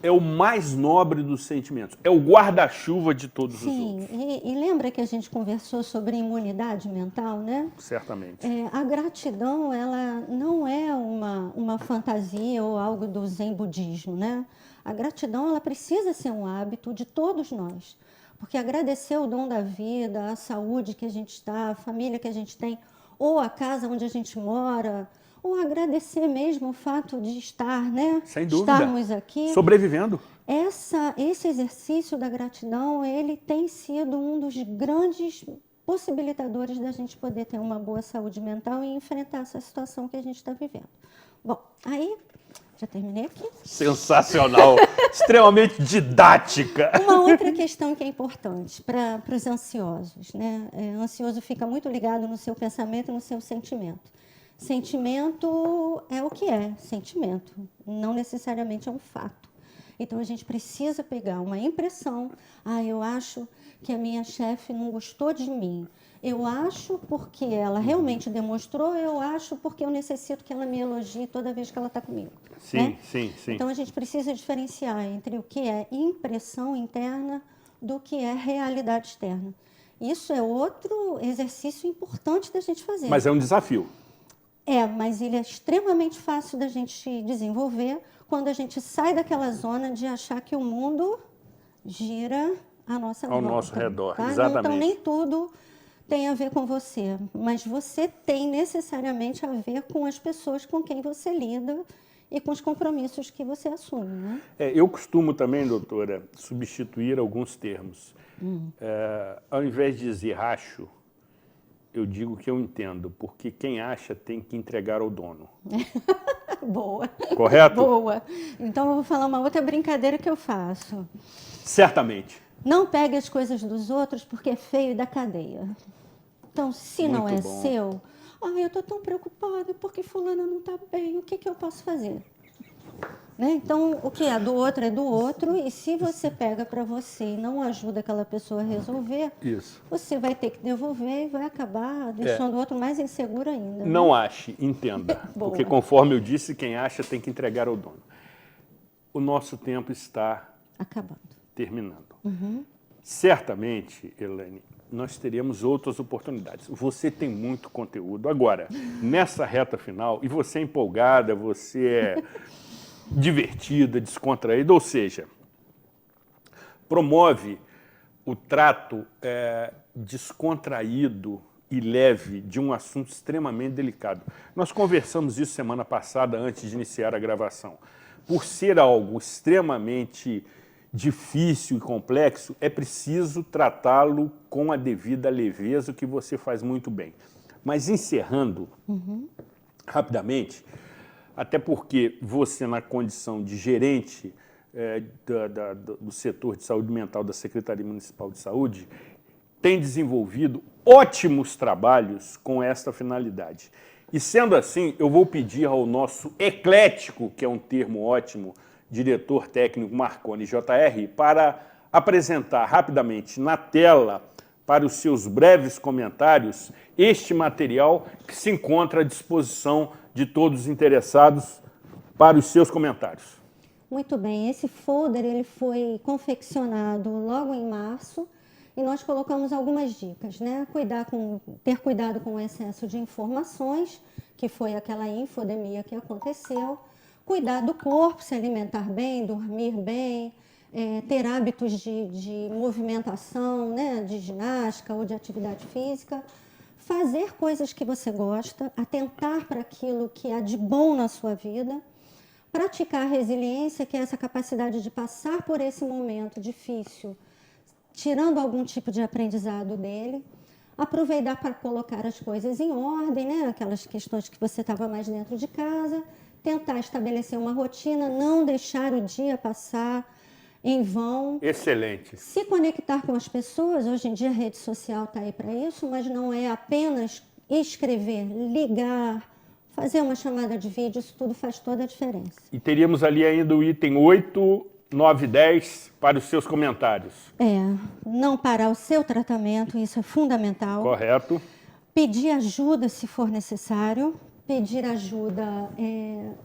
É o mais nobre dos sentimentos. É o guarda-chuva de todos os outros. Sim, e lembra que a gente conversou sobre imunidade mental, né? Certamente. A gratidão, ela não é uma fantasia ou algo do zen budismo, né? A gratidão, ela precisa ser um hábito de todos nós. Porque agradecer o dom da vida, a saúde que a gente está, a família que a gente tem, ou a casa onde a gente mora, ou agradecer mesmo o fato de estar, né? Sem dúvida. Estarmos aqui. Sobrevivendo. Esse exercício da gratidão, ele tem sido um dos grandes possibilitadores da gente poder ter uma boa saúde mental e enfrentar essa situação que a gente está vivendo. Bom, aí, já terminei aqui. Sensacional. Extremamente didática. Uma outra questão que é importante para os ansiosos, né? O ansioso fica muito ligado no seu pensamento e no seu sentimento. Sentimento é o que é, sentimento, não necessariamente é um fato. Então, a gente precisa pegar uma impressão. Eu acho que a minha chefe não gostou de mim. Eu acho porque ela realmente demonstrou, eu acho porque eu necessito que ela me elogie toda vez que ela está comigo. Sim, né? sim. Então, a gente precisa diferenciar entre o que é impressão interna do que é realidade externa. Isso é outro exercício importante da gente fazer. Mas é um desafio. Mas ele é extremamente fácil da gente desenvolver quando a gente sai daquela zona de achar que o mundo gira à nossa volta. Ao nosso redor, tá? exatamente. Então, nem tudo tem a ver com você, mas você tem necessariamente a ver com as pessoas com quem você lida e com os compromissos que você assume, né? Eu costumo também, doutora, substituir alguns termos. Ao invés de dizer acho, eu digo que eu entendo, porque quem acha tem que entregar ao dono. Boa. Correto? Boa. Então eu vou falar uma outra brincadeira que eu faço. Certamente. Não pegue as coisas dos outros porque é feio e dá cadeia. Então, se não Muito é bom. seu, eu estou tão preocupada porque fulana não está bem, o que eu posso fazer? Né? Então, o que é do outro, e se você pega para você e não ajuda aquela pessoa a resolver, Isso. você vai ter que devolver e vai acabar deixando o outro mais inseguro ainda. Não né? ache, entenda. Boa. Porque conforme eu disse, quem acha tem que entregar ao dono. O nosso tempo está Acabando. terminando. Certamente, Elaine, nós teremos outras oportunidades. Você tem muito conteúdo. Agora, nessa reta final, e você é empolgada, você é divertida, descontraída, ou seja, promove o trato descontraído e leve de um assunto extremamente delicado. Nós conversamos isso semana passada, antes de iniciar a gravação. Por ser algo extremamente difícil e complexo, é preciso tratá-lo com a devida leveza, o que você faz muito bem. Mas encerrando rapidamente, até porque você, na condição de gerente do setor de saúde mental da Secretaria Municipal de Saúde, tem desenvolvido ótimos trabalhos com esta finalidade. E sendo assim, eu vou pedir ao nosso eclético, que é um termo ótimo, diretor técnico Marconi JR, para apresentar rapidamente na tela, para os seus breves comentários, este material que se encontra à disposição de todos os interessados para os seus comentários. Muito bem, esse folder ele foi confeccionado logo em março e nós colocamos algumas dicas, né? Ter cuidado com o excesso de informações, que foi aquela infodemia que aconteceu, cuidar do corpo, se alimentar bem, dormir bem, ter hábitos de movimentação, né? De ginástica ou de atividade física, fazer coisas que você gosta, atentar para aquilo que há de bom na sua vida, praticar a resiliência, que é essa capacidade de passar por esse momento difícil, tirando algum tipo de aprendizado dele, aproveitar para colocar as coisas em ordem, né? Aquelas questões que você estava mais dentro de casa, tentar estabelecer uma rotina, não deixar o dia passar em vão. Excelente. Se conectar com as pessoas, hoje em dia a rede social está aí para isso, mas não é apenas escrever, ligar, fazer uma chamada de vídeo, isso tudo faz toda a diferença. E teríamos ali ainda o item 8, 9 e 10 para os seus comentários. Não parar o seu tratamento, isso é fundamental. Correto. Pedir ajuda se for necessário. Pedir ajuda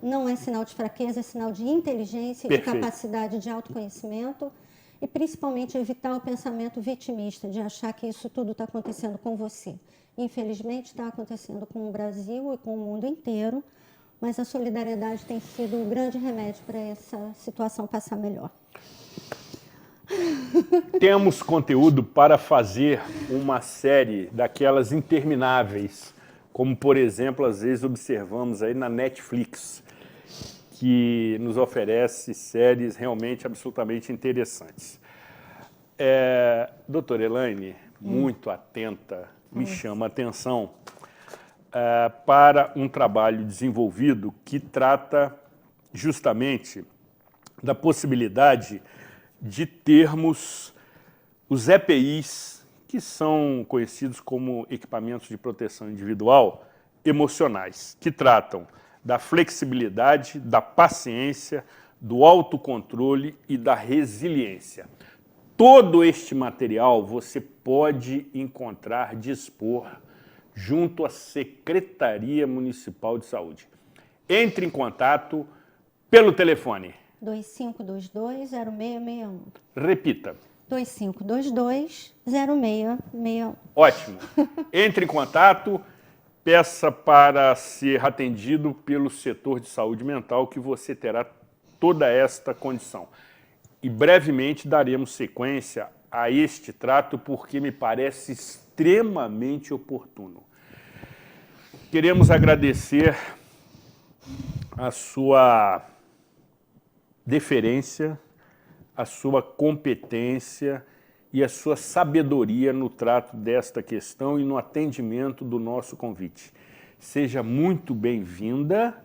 não é sinal de fraqueza, é sinal de inteligência e de capacidade de autoconhecimento. E principalmente evitar o pensamento vitimista, de achar que isso tudo está acontecendo com você. Infelizmente está acontecendo com o Brasil e com o mundo inteiro, mas a solidariedade tem sido um grande remédio para essa situação passar melhor. Temos conteúdo para fazer uma série daquelas intermináveis, como, por exemplo, às vezes observamos aí na Netflix, que nos oferece séries realmente absolutamente interessantes. Doutora Elaine, muito atenta, me chama a atenção para um trabalho desenvolvido que trata justamente da possibilidade de termos os EPIs, que são conhecidos como equipamentos de proteção individual emocionais, que tratam da flexibilidade, da paciência, do autocontrole e da resiliência. Todo este material você pode encontrar, dispor, junto à Secretaria Municipal de Saúde. Entre em contato pelo telefone 2522-0661. Repita. 2522-0661. Ótimo. Entre em contato, peça para ser atendido pelo setor de saúde mental, que você terá toda esta condição. E brevemente daremos sequência a este trato, porque me parece extremamente oportuno. Queremos agradecer a sua deferência, a sua competência e a sua sabedoria no trato desta questão e no atendimento do nosso convite. Seja muito bem-vinda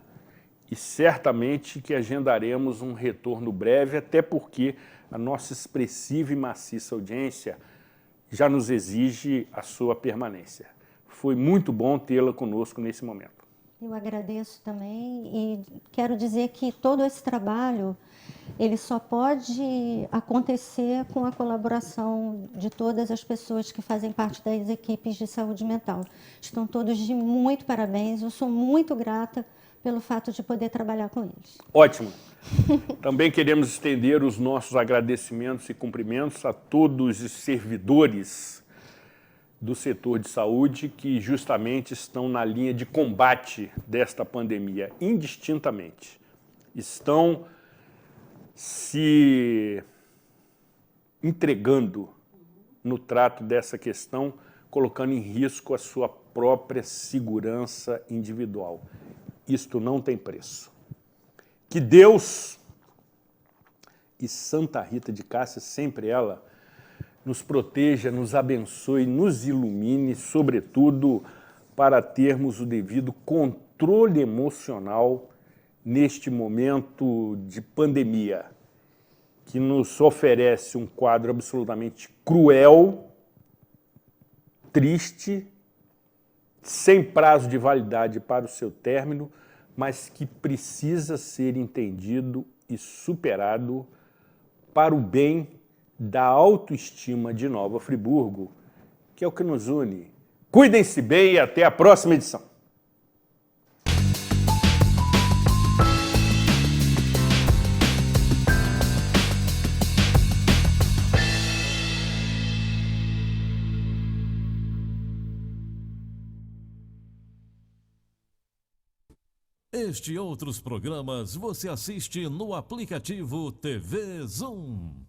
e certamente que agendaremos um retorno breve, até porque a nossa expressiva e maciça audiência já nos exige a sua permanência. Foi muito bom tê-la conosco nesse momento. Eu agradeço também e quero dizer que todo esse trabalho ele só pode acontecer com a colaboração de todas as pessoas que fazem parte das equipes de saúde mental. Estão todos de muito parabéns, eu sou muito grata pelo fato de poder trabalhar com eles. Ótimo. Também queremos estender os nossos agradecimentos e cumprimentos a todos os servidores do setor de saúde que justamente estão na linha de combate desta pandemia, indistintamente. Estão se entregando no trato dessa questão, colocando em risco a sua própria segurança individual. Isto não tem preço. Que Deus e Santa Rita de Cássia, sempre ela, nos proteja, nos abençoe, nos ilumine, sobretudo para termos o devido controle emocional neste momento de pandemia, que nos oferece um quadro absolutamente cruel, triste, sem prazo de validade para o seu término, mas que precisa ser entendido e superado para o bem da autoestima de Nova Friburgo, que é o que nos une. Cuidem-se bem e até a próxima edição. Este e outros programas você assiste no aplicativo TV Zoom.